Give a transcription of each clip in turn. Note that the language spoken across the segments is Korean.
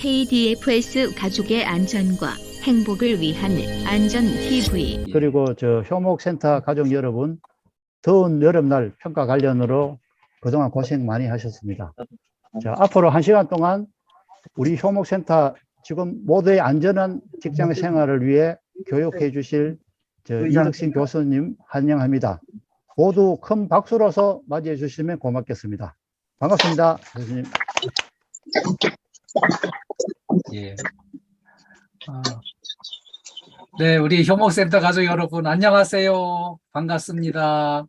KDFS 가족의 안전과 행복을 위한 안전TV. 그리고 효목센터 가족 여러분, 더운 여름날 평가 관련으로 그동안 고생 많이 하셨습니다. 자, 앞으로 1시간 동안 우리 효목센터 지금 모두의 안전한 직장 생활을 위해 교육해 주실 이덕신 교수님 환영합니다. 모두 큰 박수로서 맞이해 주시면 고맙겠습니다. 반갑습니다, 교수님. 예. 네, 우리 효목센터 가족 여러분, 안녕하세요. 반갑습니다.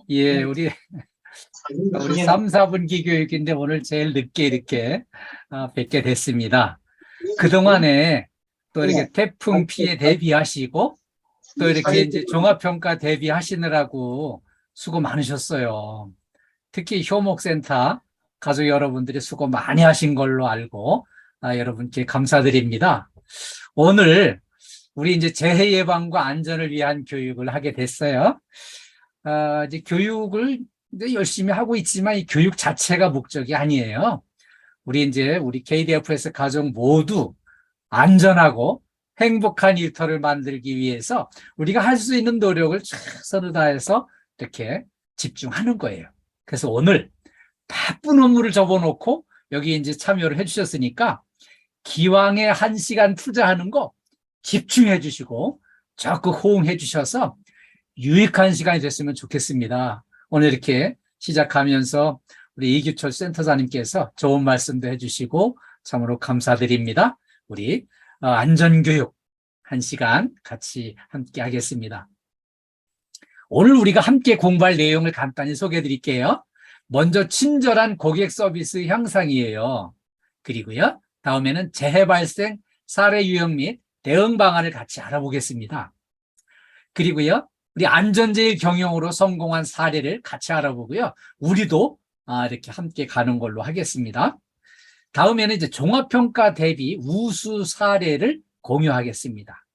예, 우리 3, 4분기 교육인데 오늘 제일 늦게 이렇게 뵙게 됐습니다. 그동안에 또 이렇게 태풍 피해 대비하시고 또 이렇게 이제 종합평가 대비하시느라고 수고 많으셨어요. 특히 효목센터 가족 여러분들이 수고 많이 하신 걸로 알고 여러분께 감사드립니다. 오늘 우리 이제 재해 예방과 안전을 위한 교육을 하게 됐어요. 이제 교육을 열심히 하고 있지만 이 교육 자체가 목적이 아니에요. 우리 KDFS 가족 모두 안전하고 행복한 일터를 만들기 위해서 우리가 할 수 있는 노력을 최선을 다해서 이렇게 집중하는 거예요. 그래서 오늘 바쁜 업무를 접어놓고 여기 이제 참여를 해주셨으니까 기왕에 1시간 투자하는 거 집중해 주시고 적극 호응해 주셔서 유익한 시간이 됐으면 좋겠습니다. 오늘 이렇게 시작하면서 우리 이규철 센터장님께서 좋은 말씀도 해주시고 참으로 감사드립니다. 우리 안전교육 1시간 같이 함께 하겠습니다. 오늘 우리가 함께 공부할 내용을 간단히 소개해 드릴게요. 먼저 친절한 고객 서비스 향상이에요. 그리고요, 다음에는 재해 발생 사례 유형 및 대응 방안을 같이 알아보겠습니다. 그리고요, 우리 안전제일 경영으로 성공한 사례를 같이 알아보고요. 우리도 이렇게 함께 가는 걸로 하겠습니다. 다음에는 이제 종합평가 대비 우수 사례를 공유하겠습니다.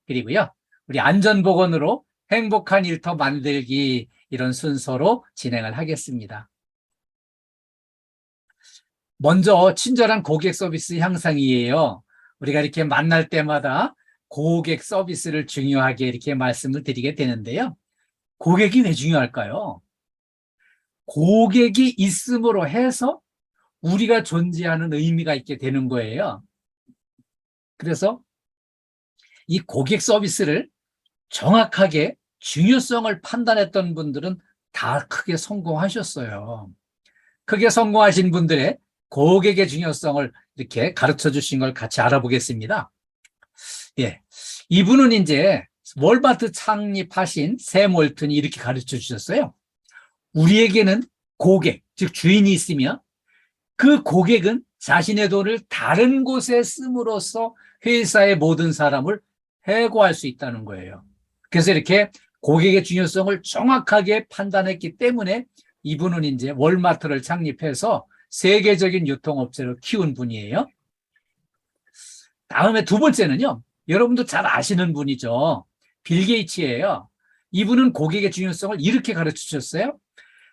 그리고요, 우리 안전보건으로 행복한 일터 만들기 이런 순서로 진행을 하겠습니다. 먼저 친절한 고객 서비스 향상이에요. 우리가 이렇게 만날 때마다 고객 서비스를 중요하게 이렇게 말씀을 드리게 되는데요. 고객이 왜 중요할까요? 고객이 있음으로 해서 우리가 존재하는 의미가 있게 되는 거예요. 그래서 이 고객 서비스를 정확하게 중요성을 판단했던 분들은 다 크게 성공하셨어요. 크게 성공하신 분들의 고객의 중요성을 이렇게 가르쳐 주신 걸 같이 알아보겠습니다. 예. 이분은 이제 월마트 창립하신 샘 월튼이 이렇게 가르쳐 주셨어요. 우리에게는 고객, 즉 주인이 있으며 그 고객은 자신의 돈을 다른 곳에 씀으로써 회사의 모든 사람을 해고할 수 있다는 거예요. 그래서 이렇게 고객의 중요성을 정확하게 판단했기 때문에 이분은 이제 월마트를 창립해서 세계적인 유통업체를 키운 분이에요. 다음에 두 번째는요, 여러분도 잘 아시는 분이죠. 빌 게이츠예요. 이분은 고객의 중요성을 이렇게 가르쳐 주셨어요.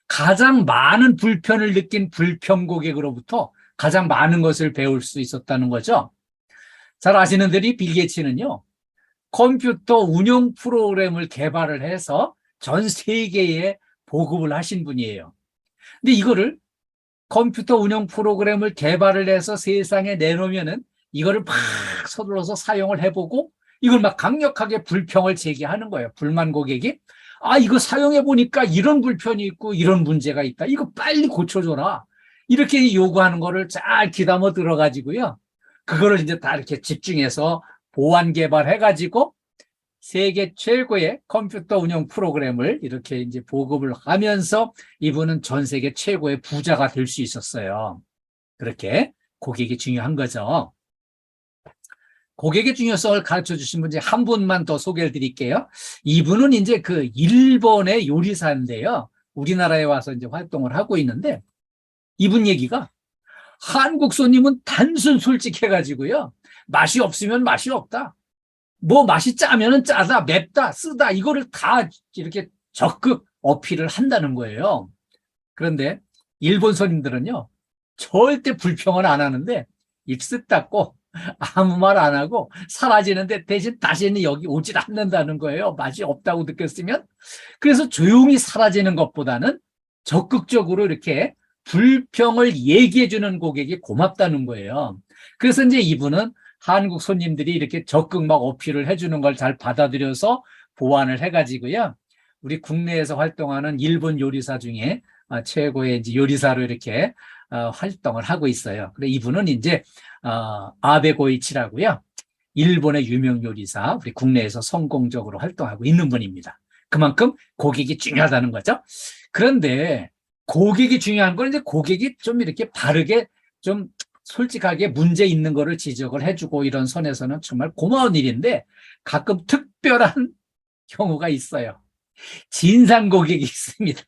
가장 많은 불편을 느낀 불평 고객으로부터 가장 많은 것을 배울 수 있었다는 거죠. 잘 아시는 대로 빌 게이츠는요, 컴퓨터 운영 프로그램을 개발을 해서 전 세계에 보급을 하신 분이에요. 근데 이거를 컴퓨터 운영 프로그램을 개발을 해서 세상에 내놓으면은 이거를 막 서둘러서 사용을 해보고 이걸 막 강력하게 불평을 제기하는 거예요. 불만 고객이. 이거 사용해 보니까 이런 불편이 있고 이런 문제가 있다. 이거 빨리 고쳐줘라. 이렇게 요구하는 거를 잘 귀담아 들어가지고요. 그거를 이제 다 이렇게 집중해서 보완 개발해가지고 세계 최고의 컴퓨터 운영 프로그램을 이렇게 이제 보급을 하면서 이분은 전 세계 최고의 부자가 될 수 있었어요. 그렇게 고객이 중요한 거죠. 고객의 중요성을 가르쳐 주신 분 중에 한 분만 더 소개를 드릴게요. 이분은 이제 그 일본의 요리사인데요. 우리나라에 와서 이제 활동을 하고 있는데 이분 얘기가 한국 손님은 단순 솔직해가지고요. 맛이 없으면 맛이 없다. 뭐 맛이 짜면은 짜다, 맵다, 쓰다 이거를 다 이렇게 적극 어필을 한다는 거예요. 그런데 일본 손님들은요 절대 불평을 안 하는데 입 쓱 닫고 아무 말 안 하고 사라지는데 대신 다시는 여기 오질 않는다는 거예요. 맛이 없다고 느꼈으면. 그래서 조용히 사라지는 것보다는 적극적으로 이렇게 불평을 얘기해 주는 고객이 고맙다는 거예요. 그래서 이제 이분은 한국 손님들이 이렇게 적극 막 어필을 해주는 걸 잘 받아들여서 보완을 해가지고요. 우리 국내에서 활동하는 일본 요리사 중에 최고의 이제 요리사로 이렇게 활동을 하고 있어요. 그래 이분은 이제 아베 고이치라고요. 일본의 유명 요리사, 우리 국내에서 성공적으로 활동하고 있는 분입니다. 그만큼 고객이 중요하다는 거죠. 그런데 고객이 중요한 건 이제 고객이 좀 이렇게 바르게 좀 솔직하게 문제 있는 거를 지적을 해주고 이런 선에서는 정말 고마운 일인데 가끔 특별한 경우가 있어요. 진상 고객이 있습니다.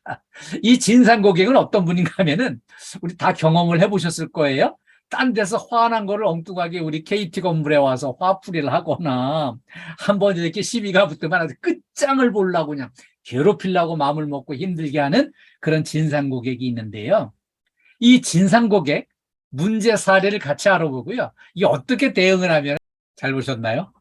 이 진상 고객은 어떤 분인가 하면은 우리 다 경험을 해보셨을 거예요. 딴 데서 화난 거를 엉뚱하게 우리 KT 건물에 와서 화풀이를 하거나 한번 이렇게 시비가 붙으면 아주 끝장을 보려고 그냥 괴롭히려고 마음을 먹고 힘들게 하는 그런 진상 고객이 있는데요. 이 진상 고객 문제 사례를 같이 알아보고요. 이게 어떻게 대응을 하면 잘 보셨나요?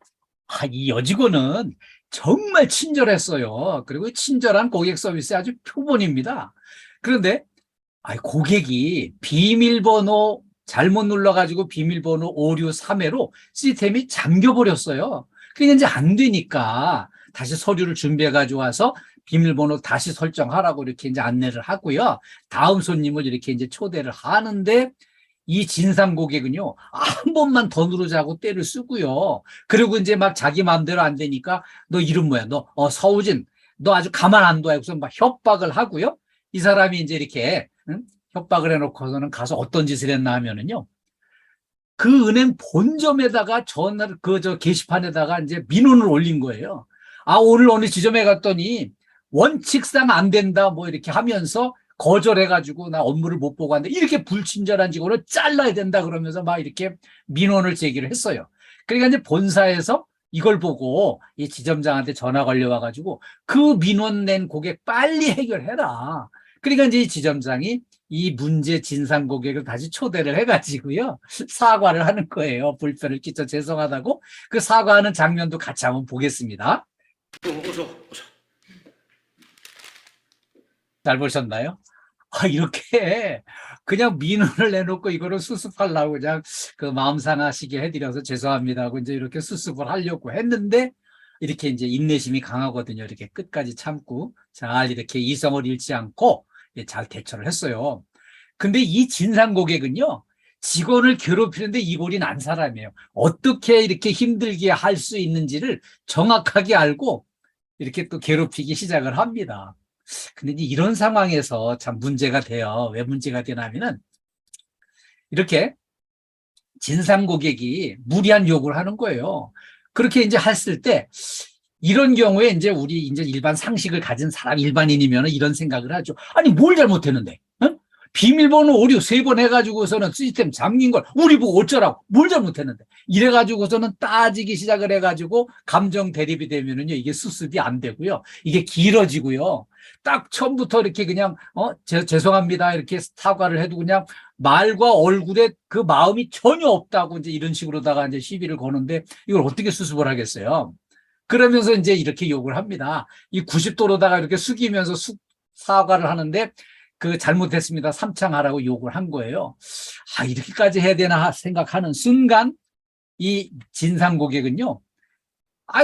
이 여직원은 정말 친절했어요. 그리고 친절한 고객 서비스에 아주 표본입니다. 그런데 고객이 비밀번호 잘못 눌러가지고 비밀번호 563회로 시스템이 잠겨버렸어요. 그게 이제 안 되니까 다시 서류를 준비해가지고 와서 비밀번호 다시 설정하라고 이렇게 이제 안내를 하고요. 다음 손님을 이렇게 이제 초대를 하는데 이 진상 고객은요, 한 번만 더 누르자고 떼를 쓰고요. 그리고 이제 막 자기 마음대로 안 되니까 너 이름 뭐야? 너, 서우진. 너 아주 가만 안 둬. 해서 막 협박을 하고요. 이 사람이 이제 이렇게, 협박을 해놓고서는 가서 어떤 짓을 했나 하면은요. 그 은행 본점에다가 게시판에다가 이제 민원을 올린 거예요. 오늘 어느 지점에 갔더니 원칙상 안 된다 뭐 이렇게 하면서 거절해가지고 나 업무를 못 보고 왔는데 이렇게 불친절한 직원을 잘라야 된다 그러면서 막 이렇게 민원을 제기를 했어요. 그러니까 이제 본사에서 이걸 보고 이 지점장한테 전화 걸려와가지고 그 민원 낸 고객 빨리 해결해라. 그러니까 이제 이 지점장이 이 문제 진상 고객을 다시 초대를 해가지고요. 사과를 하는 거예요. 불편을 끼쳐 죄송하다고. 그 사과하는 장면도 같이 한번 보겠습니다. 잘 보셨나요? 이렇게 그냥 민원을 내놓고 이거를 수습하려고 그냥 그 마음 상하시게 해드려서 죄송합니다 하고 이제 이렇게 수습을 하려고 했는데 이렇게 이제 인내심이 강하거든요. 이렇게 끝까지 참고 잘 이렇게 이성을 잃지 않고 잘 대처를 했어요. 근데 이 진상 고객은요, 직원을 괴롭히는데 이골이 난 사람이에요. 어떻게 이렇게 힘들게 할 수 있는지를 정확하게 알고 이렇게 또 괴롭히기 시작을 합니다. 근데 이제 이런 상황에서 참 문제가 돼요. 왜 문제가 되냐면은 이렇게 진상 고객이 무리한 요구를 하는 거예요. 그렇게 이제 했을 때 이런 경우에 이제 우리 이제 일반 상식을 가진 사람 일반인이면 이런 생각을 하죠. 아니 뭘 잘못했는데? 응? 비밀번호 오류 3번 해가지고서는 시스템 잠긴 걸 우리 보고 어쩌라고 뭘 잘못했는데 이래가지고서는 따지기 시작을 해가지고 감정 대립이 되면은요 이게 수습이 안 되고요 이게 길어지고요 딱 처음부터 이렇게 그냥 죄송합니다 이렇게 사과를 해도 그냥 말과 얼굴에 그 마음이 전혀 없다고 이제 이런 식으로다가 이제 시비를 거는데 이걸 어떻게 수습을 하겠어요? 그러면서 이제 이렇게 욕을 합니다. 이 90도로다가 이렇게 숙이면서 사과를 하는데 그 잘못했습니다. 삼창하라고 욕을 한 거예요. 이렇게까지 해야 되나 생각하는 순간 이 진상 고객은요.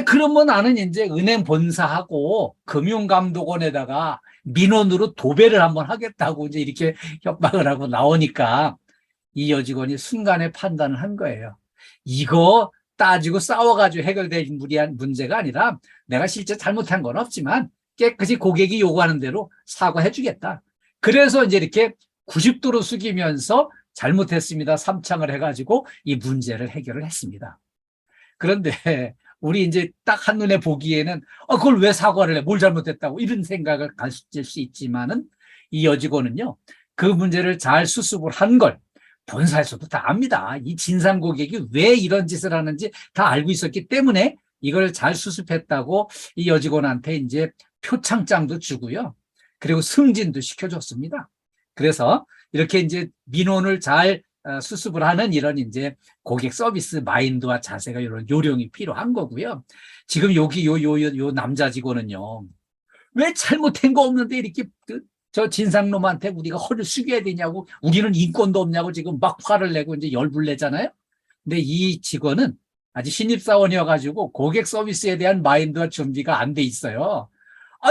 그러면 나는 이제 은행 본사하고 금융감독원에다가 민원으로 도배를 한번 하겠다고 이제 이렇게 협박을 하고 나오니까 이 여직원이 순간에 판단을 한 거예요. 이거 따지고 싸워가지고 해결될 무리한 문제가 아니라 내가 실제 잘못한 건 없지만 깨끗이 고객이 요구하는 대로 사과해주겠다. 그래서 이제 이렇게 90도로 숙이면서 잘못했습니다. 삼창을 해가지고 이 문제를 해결을 했습니다. 그런데 우리 이제 딱 한눈에 보기에는 그걸 왜 사과를 해? 뭘 잘못했다고 이런 생각을 가질 수 있지만은 이 여직원은요. 그 문제를 잘 수습을 한 걸 본사에서도 다 압니다. 이 진상 고객이 왜 이런 짓을 하는지 다 알고 있었기 때문에 이걸 잘 수습했다고 이 여직원한테 이제 표창장도 주고요. 그리고 승진도 시켜줬습니다. 그래서 이렇게 이제 민원을 잘 수습을 하는 이런 이제 고객 서비스 마인드와 자세가 이런 요령이 필요한 거고요. 지금 여기 요 남자 직원은요. 왜 잘못한 거 없는데 이렇게 저 진상놈한테 우리가 허를 숙여야 되냐고, 우리는 인권도 없냐고 지금 막 화를 내고 이제 열불 내잖아요. 근데 이 직원은 아직 신입사원이어가지고 고객 서비스에 대한 마인드와 준비가 안 돼 있어요.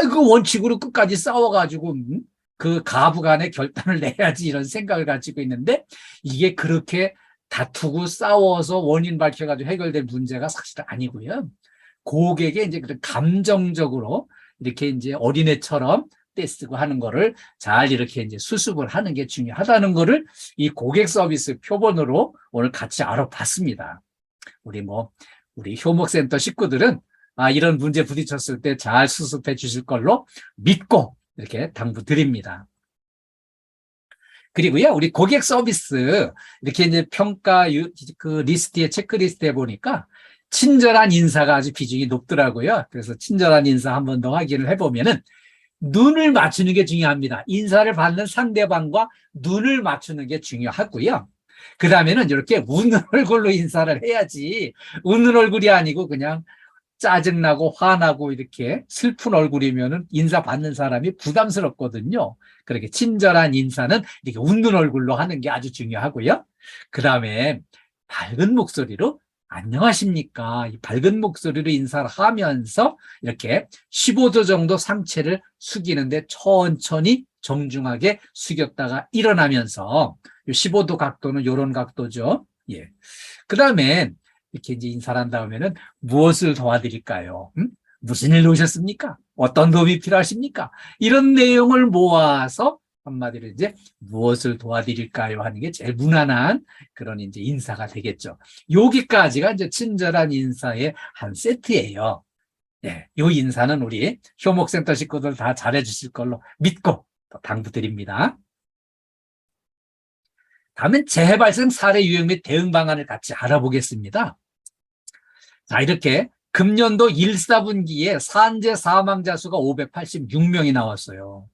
그 원칙으로 끝까지 싸워가지고 그 가부 간의 결단을 내야지 이런 생각을 가지고 있는데, 이게 그렇게 다투고 싸워서 원인 밝혀가지고 해결될 문제가 사실 아니고요. 고객의 이제 감정적으로 이렇게 이제 어린애처럼 떼쓰고 하는 거를 잘 이렇게 이제 수습을 하는 게 중요하다는 거를 이 고객 서비스 표본으로 오늘 같이 알아봤습니다. 우리 효목센터 식구들은 이런 문제 부딪혔을 때 잘 수습해 주실 걸로 믿고 이렇게 당부드립니다. 그리고요, 우리 고객 서비스 이렇게 이제 평가 그 리스트에 체크리스트에 보니까 친절한 인사가 아주 비중이 높더라고요. 그래서 친절한 인사 한 번 더 확인을 해보면은 눈을 맞추는 게 중요합니다. 인사를 받는 상대방과 눈을 맞추는 게 중요하고요. 그 다음에는 이렇게 웃는 얼굴로 인사를 해야지, 웃는 얼굴이 아니고 그냥 짜증나고 화나고 이렇게 슬픈 얼굴이면은 인사 받는 사람이 부담스럽거든요. 그렇게 친절한 인사는 이렇게 웃는 얼굴로 하는 게 아주 중요하고요. 그 다음에 밝은 목소리로 안녕하십니까, 이 밝은 목소리로 인사를 하면서 이렇게 15도 정도 상체를 숙이는데 천천히 정중하게 숙였다가 일어나면서 15도 각도는 이런 각도죠. 예. 그 다음에 이렇게 이제 인사를 한 다음에는 무엇을 도와드릴까요? 무슨 일로 오셨습니까? 어떤 도움이 필요하십니까? 이런 내용을 모아서 한마디로 이제 무엇을 도와드릴까요? 하는 게 제일 무난한 그런 이제 인사가 되겠죠. 여기까지가 이제 친절한 인사의 한 세트예요. 예, 요 인사는 우리 효목센터 식구들 다 잘해 주실 걸로 믿고 당부드립니다. 다음은 재해 발생 사례 유형 및 대응 방안을 같이 알아보겠습니다. 자, 이렇게 금년도 1사분기에 산재 사망자 수가 586명이 나왔어요.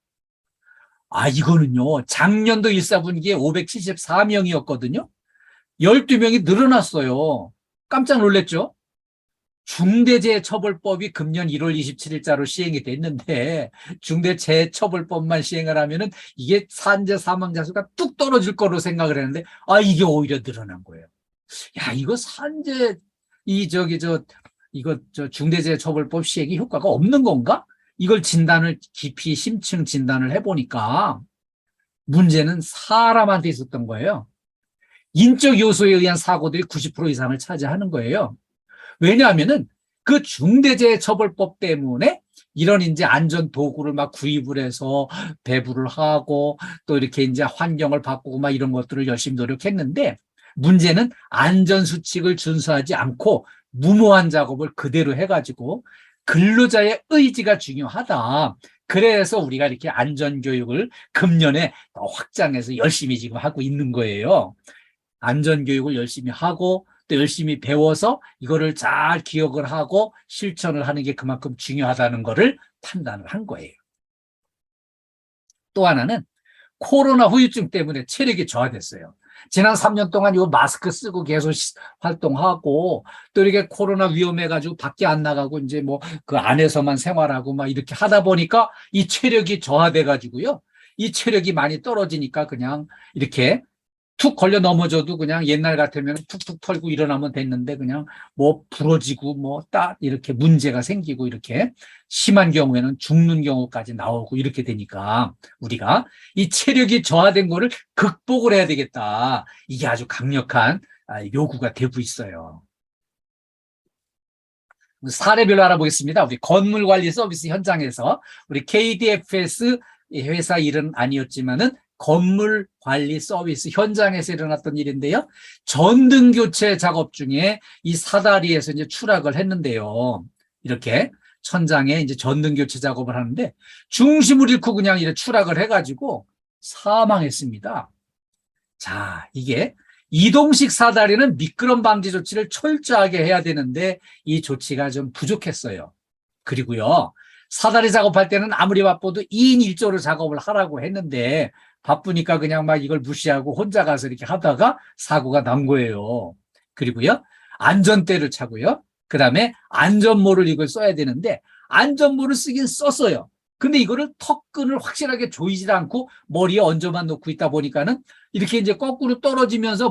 이거는요, 작년도 1사분기에 574명이었거든요. 12명이 늘어났어요. 깜짝 놀랐죠? 중대재해처벌법이 금년 1월 27일자로 시행이 됐는데, 중대재해처벌법만 시행을 하면은 이게 산재 사망자 수가 뚝 떨어질 거로 생각을 했는데, 이게 오히려 늘어난 거예요. 이거 산재, 중대재해처벌법 시행이 효과가 없는 건가? 이걸 깊이 심층 진단을 해보니까 문제는 사람한테 있었던 거예요. 인적 요소에 의한 사고들이 90% 이상을 차지하는 거예요. 왜냐하면은 그 중대재해처벌법 때문에 이런 이제 안전 도구를 막 구입을 해서 배부를 하고 또 이렇게 이제 환경을 바꾸고 막 이런 것들을 열심히 노력했는데, 문제는 안전수칙을 준수하지 않고 무모한 작업을 그대로 해가지고 근로자의 의지가 중요하다. 그래서 우리가 이렇게 안전교육을 금년에 더 확장해서 열심히 지금 하고 있는 거예요. 안전교육을 열심히 하고 또 열심히 배워서 이거를 잘 기억을 하고 실천을 하는 게 그만큼 중요하다는 거를 판단을 한 거예요. 또 하나는 코로나 후유증 때문에 체력이 저하됐어요. 지난 3년 동안 이거 마스크 쓰고 계속 활동하고 또 이렇게 코로나 위험해가지고 밖에 안 나가고 이제 그 안에서만 생활하고 막 이렇게 하다 보니까 이 체력이 저하돼가지고요. 이 체력이 많이 떨어지니까 그냥 이렇게 툭 걸려 넘어져도 그냥 옛날 같으면 툭툭 털고 일어나면 됐는데 그냥 부러지고 딱 이렇게 문제가 생기고 이렇게 심한 경우에는 죽는 경우까지 나오고 이렇게 되니까 우리가 이 체력이 저하된 거를 극복을 해야 되겠다. 이게 아주 강력한 요구가 되고 있어요. 사례별로 알아보겠습니다. 우리 건물관리 서비스 현장에서 우리 KDFS 회사 일은 아니었지만은 건물 관리 서비스 현장에서 일어났던 일인데요. 전등 교체 작업 중에 이 사다리에서 이제 추락을 했는데요. 이렇게 천장에 이제 전등 교체 작업을 하는데 중심을 잃고 그냥 이렇게 추락을 해가지고 사망했습니다. 자, 이게 이동식 사다리는 미끄럼 방지 조치를 철저하게 해야 되는데 이 조치가 좀 부족했어요. 그리고요, 사다리 작업할 때는 아무리 바빠도 2인 1조로 작업을 하라고 했는데 바쁘니까 그냥 막 이걸 무시하고 혼자 가서 이렇게 하다가 사고가 난 거예요. 그리고요, 안전대를 차고요. 그 다음에 안전모를 이걸 써야 되는데 안전모를 쓰긴 썼어요. 근데 이거를 턱끈을 확실하게 조이질 않고 머리에 얹어만 놓고 있다 보니까는 이렇게 이제 거꾸로 떨어지면서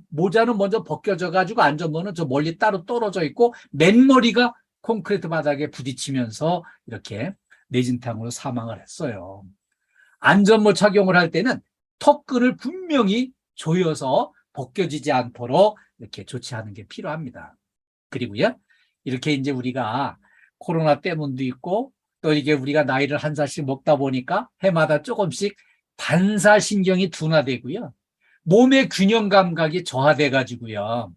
모자는 먼저 벗겨져 가지고 안전모는 저 멀리 따로 떨어져 있고 맨머리가 콘크리트 바닥에 부딪히면서 이렇게 내진탕으로 사망을 했어요. 안전모 착용을 할 때는 턱끈을 분명히 조여서 벗겨지지 않도록 이렇게 조치하는 게 필요합니다. 그리고요, 이렇게 이제 우리가 코로나 때문도 있고 또 이게 우리가 나이를 한 살씩 먹다 보니까 해마다 조금씩 반사신경이 둔화되고요. 몸의 균형 감각이 저하돼 가지고요.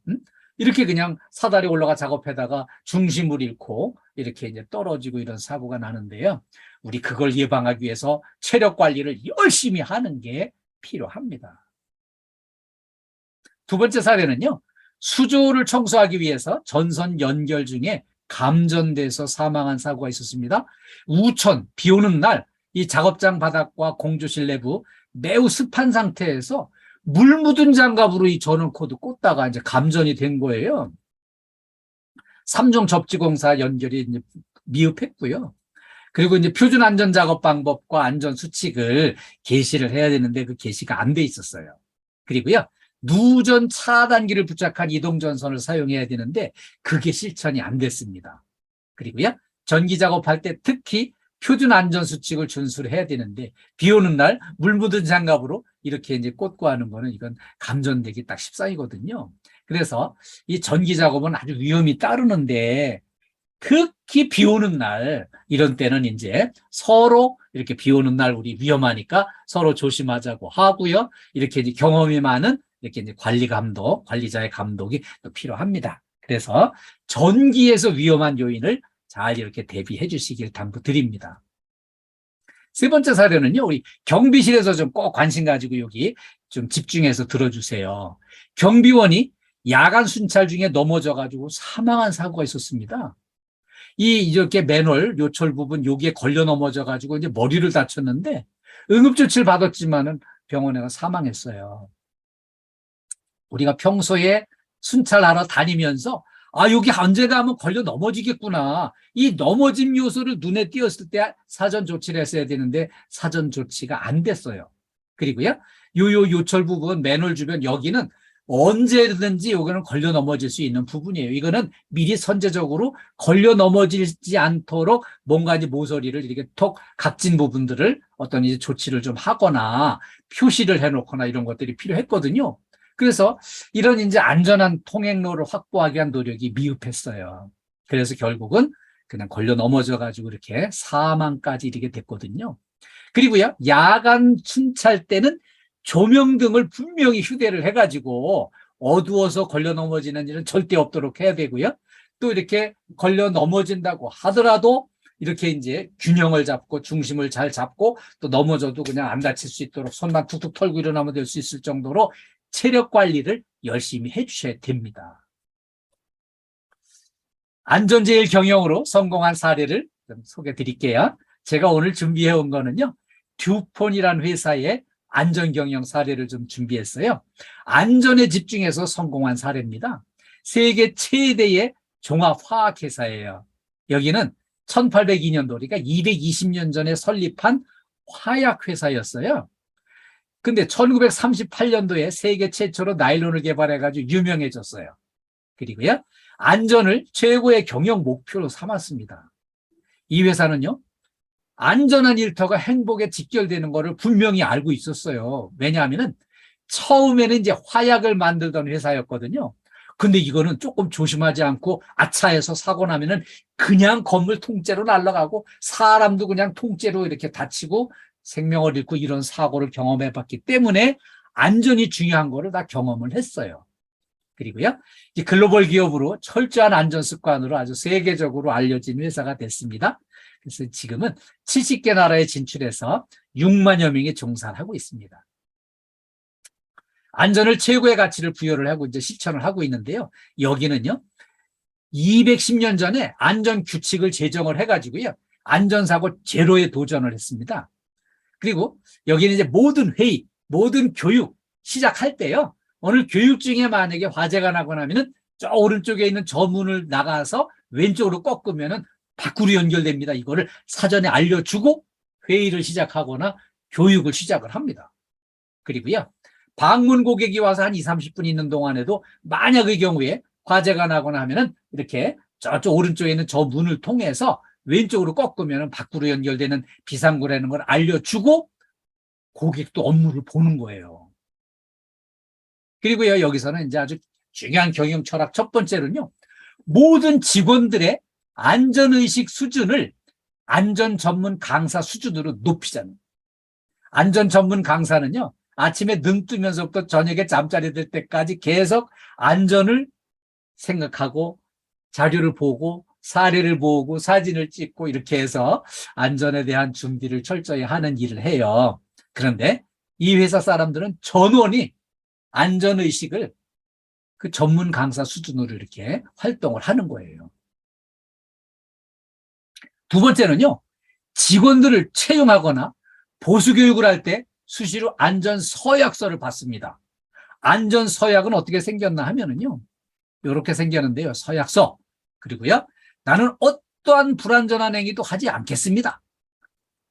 이렇게 그냥 사다리 올라가 작업하다가 중심을 잃고 이렇게 이제 떨어지고 이런 사고가 나는데요. 우리 그걸 예방하기 위해서 체력 관리를 열심히 하는 게 필요합니다. 두 번째 사례는요. 수조를 청소하기 위해서 전선 연결 중에 감전돼서 사망한 사고가 있었습니다. 우천, 비 오는 날 이 작업장 바닥과 공조실 내부 매우 습한 상태에서 물 묻은 장갑으로 이 전원 코드 꽂다가 이제 감전이 된 거예요. 3종 접지공사 연결이 이제 미흡했고요. 그리고 이제 표준 안전 작업 방법과 안전 수칙을 게시를 해야 되는데 그 게시가 안 돼 있었어요. 그리고요, 누전 차단기를 부착한 이동전선을 사용해야 되는데 그게 실천이 안 됐습니다. 그리고요, 전기 작업할 때 특히 표준 안전 수칙을 준수를 해야 되는데 비 오는 날 물 묻은 장갑으로 이렇게 이제 꽂고 하는 거는 이건 감전되기 딱 십상이거든요. 그래서 이 전기 작업은 아주 위험이 따르는데 특히 비 오는 날 이런 때는 이제 서로 이렇게 비 오는 날 우리 위험하니까 서로 조심하자고 하고요. 이렇게 이제 경험이 많은 이렇게 이제 관리자의 감독이 또 필요합니다. 그래서 전기에서 위험한 요인을 잘 이렇게 대비해 주시길 당부드립니다. 세 번째 사례는요, 우리 경비실에서 좀 꼭 관심 가지고 여기 좀 집중해서 들어주세요. 경비원이 야간 순찰 중에 넘어져 가지고 사망한 사고가 있었습니다. 이렇게 맨홀 요철 부분 여기에 걸려 넘어져 가지고 이제 머리를 다쳤는데 응급조치를 받았지만은 병원에 가 사망했어요. 우리가 평소에 순찰하러 다니면서 여기 언제 가면 걸려 넘어지겠구나. 이 넘어짐 요소를 눈에 띄었을 때 사전 조치를 했어야 되는데 사전 조치가 안 됐어요. 그리고요, 요철 부분, 맨홀 주변 여기는 언제든지 여기는 걸려 넘어질 수 있는 부분이에요. 이거는 미리 선제적으로 걸려 넘어지지 않도록 뭔가 이제 모서리를 이렇게 톡 각진 부분들을 어떤 이제 조치를 좀 하거나 표시를 해놓거나 이런 것들이 필요했거든요. 그래서 이런 이제 안전한 통행로를 확보하기 위한 노력이 미흡했어요. 그래서 결국은 그냥 걸려 넘어져 가지고 이렇게 사망까지 이르게 됐거든요. 그리고요, 야간 순찰 때는 조명등을 분명히 휴대를 해가지고 어두워서 걸려 넘어지는 일은 절대 없도록 해야 되고요. 또 이렇게 걸려 넘어진다고 하더라도 이렇게 이제 균형을 잡고 중심을 잘 잡고 또 넘어져도 그냥 안 다칠 수 있도록 손만 툭툭 털고 일어나면 될 수 있을 정도로 체력 관리를 열심히 해주셔야 됩니다. 안전제일 경영으로 성공한 사례를 좀 소개해 드릴게요. 제가 오늘 준비해 온 거는요, 듀폰이라는 회사의 안전경영 사례를 좀 준비했어요. 안전에 집중해서 성공한 사례입니다. 세계 최대의 종합화학회사예요. 여기는 1802년도, 그러니까 220년 전에 설립한 화약회사였어요. 근데 1938년도에 세계 최초로 나일론을 개발해가지고 유명해졌어요. 그리고요, 안전을 최고의 경영 목표로 삼았습니다. 이 회사는요, 안전한 일터가 행복에 직결되는 것을 분명히 알고 있었어요. 왜냐하면은 처음에는 이제 화약을 만들던 회사였거든요. 근데 이거는 조금 조심하지 않고 아차해서 사고 나면은 그냥 건물 통째로 날아가고 사람도 그냥 통째로 이렇게 다치고 생명을 잃고 이런 사고를 경험해 봤기 때문에 안전이 중요한 거를 다 경험을 했어요. 그리고요, 이제 글로벌 기업으로 철저한 안전 습관으로 아주 세계적으로 알려진 회사가 됐습니다. 그래서 지금은 70개 나라에 진출해서 6만여 명이 종사를 하고 있습니다. 안전을 최고의 가치를 부여를 하고 이제 실천을 하고 있는데요. 여기는요, 210년 전에 안전 규칙을 제정을 해가지고요, 안전사고 제로에 도전을 했습니다. 그리고 여기는 이제 모든 회의, 모든 교육 시작할 때요. 오늘 교육 중에 만약에 화재가 나고 나면은 저 오른쪽에 있는 저 문을 나가서 왼쪽으로 꺾으면은 밖으로 연결됩니다. 이거를 사전에 알려주고 회의를 시작하거나 교육을 시작을 합니다. 그리고요. 방문 고객이 와서 한 20, 30분 있는 동안에도 만약의 경우에 화재가 나거나 하면은 이렇게 저쪽 오른쪽에 있는 저 문을 통해서 왼쪽으로 꺾으면 밖으로 연결되는 비상구라는 걸 알려주고 고객도 업무를 보는 거예요. 그리고요, 여기서는 이제 아주 중요한 경영 철학 첫 번째는요, 모든 직원들의 안전의식 수준을 안전 전문 강사 수준으로 높이자는. 안전 전문 강사는요, 아침에 눈 뜨면서부터 저녁에 잠자리 들 때까지 계속 안전을 생각하고 자료를 보고 사례를 보고 사진을 찍고 이렇게 해서 안전에 대한 준비를 철저히 하는 일을 해요. 그런데 이 회사 사람들은 전원이 안전의식을 그 전문 강사 수준으로 이렇게 활동을 하는 거예요. 두 번째는요, 직원들을 채용하거나 보수교육을 할 때 수시로 안전서약서를 받습니다. 안전서약은 어떻게 생겼나 하면은요, 이렇게 생겼는데요. 서약서. 그리고요, 나는 어떠한 불안전한 행위도 하지 않겠습니다.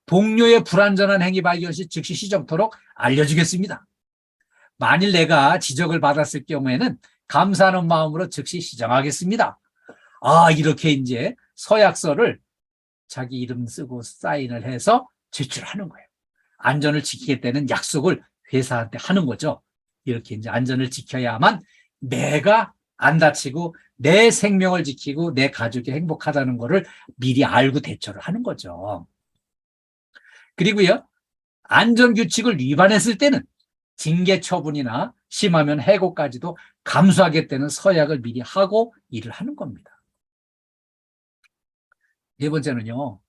동료의 불안전한 행위 발견 시 즉시 시정토록 알려주겠습니다. 만일 내가 지적을 받았을 경우에는 감사하는 마음으로 즉시 시정하겠습니다. 아, 이렇게 이제 서약서를 자기 이름 쓰고 사인을 해서 제출하는 거예요. 안전을 지키겠다는 약속을 회사한테 하는 거죠. 이렇게 이제 안전을 지켜야만 내가 안 다치고 내 생명을 지키고 내 가족이 행복하다는 거를 미리 알고 대처를 하는 거죠. 그리고요, 안전규칙을 위반했을 때는 징계 처분이나 심하면 해고까지도 감수하겠다는 서약을 미리 하고 일을 하는 겁니다. 네 번째는요,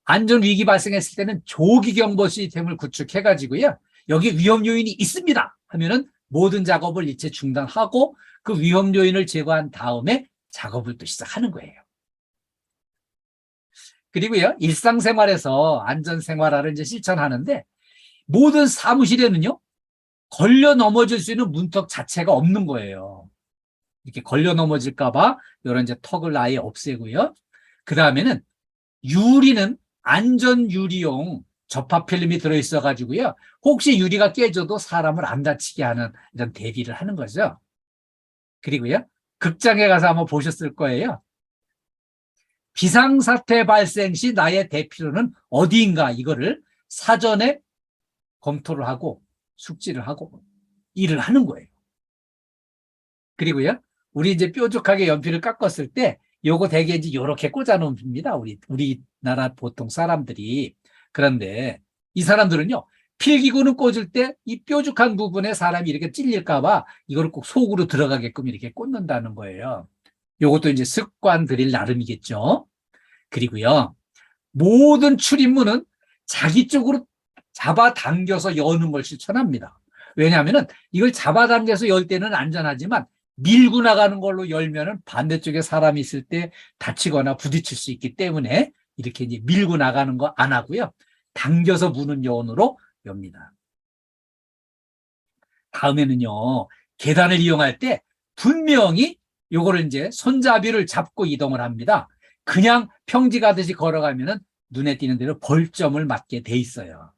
안전위기 발생했을 때는 조기경보 시스템을 구축해가지고요, 여기 위험 요인이 있습니다 하면은 모든 작업을 일체 중단하고 그 위험 요인을 제거한 다음에 작업을 또 시작하는 거예요. 그리고요, 일상생활에서 안전생활화를 이제 실천하는데 모든 사무실에는요, 걸려 넘어질 수 있는 문턱 자체가 없는 거예요. 이렇게 걸려 넘어질까봐 이런 이제 턱을 아예 없애고요. 그 다음에는 유리는 안전 유리용 접합 필름이 들어있어 가지고요. 혹시 유리가 깨져도 사람을 안 다치게 하는 이런 대비를 하는 거죠. 그리고요, 극장에 가서 한번 보셨을 거예요. 비상사태 발생 시 나의 대피로는 어디인가 이거를 사전에 검토를 하고 숙지를 하고 일을 하는 거예요. 그리고요, 우리 이제 뾰족하게 연필을 깎았을 때 요거 대개 이제 요렇게 꽂아놓습니다. 우리나라 보통 사람들이. 그런데 이 사람들은요, 필기구는 꽂을 때 이 뾰족한 부분에 사람이 이렇게 찔릴까봐 이걸 꼭 속으로 들어가게끔 이렇게 꽂는다는 거예요. 요것도 이제 습관 들일 나름이겠죠. 그리고요, 모든 출입문은 자기 쪽으로 잡아당겨서 여는 걸 실천합니다. 왜냐하면 이걸 잡아당겨서 열 때는 안전하지만 밀고 나가는 걸로 열면은 반대쪽에 사람이 있을 때 다치거나 부딪힐 수 있기 때문에 이렇게 이제 밀고 나가는 거 안 하고요, 당겨서 무는 요원으로 엽니다. 다음에는요, 계단을 이용할 때 분명히 요거를 이제 손잡이를 잡고 이동을 합니다. 그냥 평지 가듯이 걸어가면은 눈에 띄는 대로 벌점을 맞게 돼 있어요.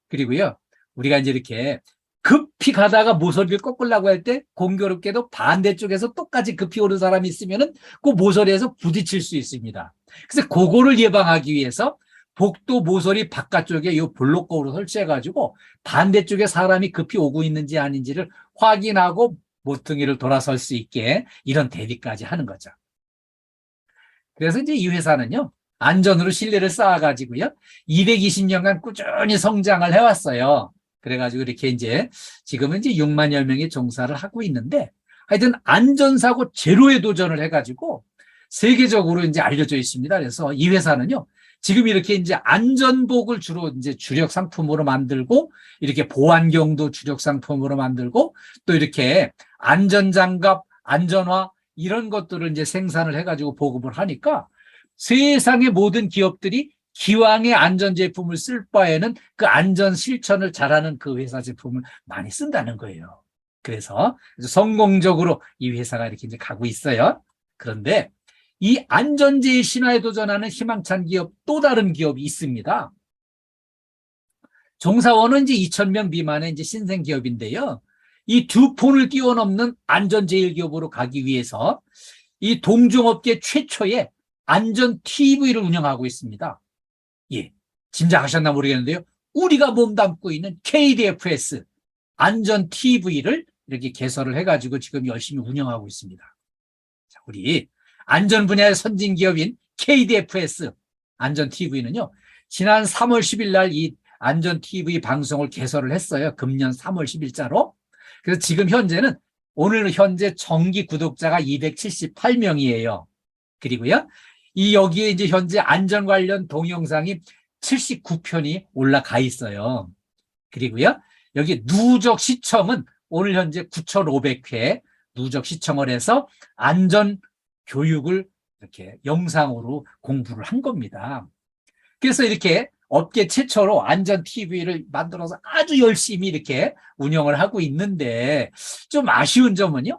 그리고요, 우리가 이제 이렇게 급히 가다가 모서리를 꺾으려고 할 때 공교롭게도 반대쪽에서 똑같이 급히 오는 사람이 있으면은 그 모서리에서 부딪힐 수 있습니다. 그래서 그거를 예방하기 위해서 복도 모서리 바깥쪽에 이 블록거울을 설치해가지고 반대쪽에 사람이 급히 오고 있는지 아닌지를 확인하고 모퉁이를 돌아설 수 있게 이런 대비까지 하는 거죠. 그래서 이제 이 회사는요, 안전으로 신뢰를 쌓아가지고요, 220년간 꾸준히 성장을 해왔어요. 그래가지고 이렇게 이제 지금은 이제 6만여 명이 종사를 하고 있는데, 하여튼 안전사고 제로에 도전을 해가지고 세계적으로 이제 알려져 있습니다. 그래서 이 회사는요, 지금 이렇게 이제 안전복을 주로 이제 주력 상품으로 만들고, 이렇게 보안경도 주력 상품으로 만들고, 또 이렇게 안전장갑, 안전화 이런 것들을 이제 생산을 해가지고 보급을 하니까 세상의 모든 기업들이 기왕의 안전 제품을 쓸 바에는 그 안전 실천을 잘하는 그 회사 제품을 많이 쓴다는 거예요. 그래서 성공적으로 이 회사가 이렇게 이제 가고 있어요. 그런데 이 안전제의 신화에 도전하는 희망찬 기업, 또 다른 기업이 있습니다. 종사원은 이제 2,000명 미만의 이제 신생 기업인데요. 이 듀폰을 뛰어넘는 안전제일 기업으로 가기 위해서 이 동종업계 최초의 안전 TV를 운영하고 있습니다. 예, 짐작하셨나 모르겠는데요. 우리가 몸담고 있는 KDFS 안전 TV를 이렇게 개설을 해가지고 지금 열심히 운영하고 있습니다. 자, 우리 안전 분야의 선진 기업인 KDFS 안전 TV는요, 지난 3월 10일 날 이 안전 TV 방송을 개설을 했어요. 금년 3월 10일자로. 그래서 지금 현재는 오늘 현재 정기 구독자가 278명이에요. 그리고요, 여기에 이제 현재 안전 관련 동영상이 79편이 올라가 있어요. 그리고요, 여기 누적 시청은 오늘 현재 9,500회 누적 시청을 해서 안전 교육을 이렇게 영상으로 공부를 한 겁니다. 그래서 이렇게 업계 최초로 안전 TV를 만들어서 아주 열심히 이렇게 운영을 하고 있는데, 좀 아쉬운 점은요,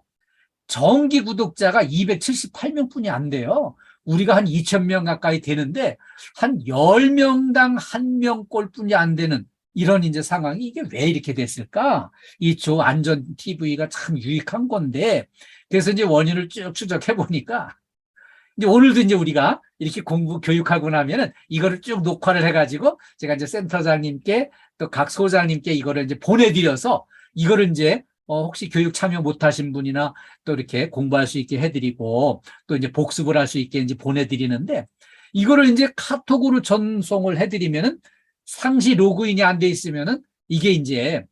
정기 구독자가 278명뿐이 안 돼요. 우리가 한 2,000명 가까이 되는데 한 10명당 1명꼴뿐이 안 되는 이런 이제 상황이, 이게 왜 이렇게 됐을까? 이 조 안전 TV가 참 유익한 건데, 그래서 이제 원인을 쭉 추적해 보니까, 이제 오늘도 이제 우리가 이렇게 공부 교육하고 나면은 이거를 쭉 녹화를 해가지고 제가 이제 센터장님께 또 각 소장님께 이거를 이제 보내드려서, 이거를 이제 혹시 교육 참여 못하신 분이나 또 이렇게 공부할 수 있게 해드리고 또 이제 복습을 할 수 있게 이제 보내드리는데, 이거를 이제 카톡으로 전송을 해드리면은 상시 로그인이 안 돼 있으면은 이게 이제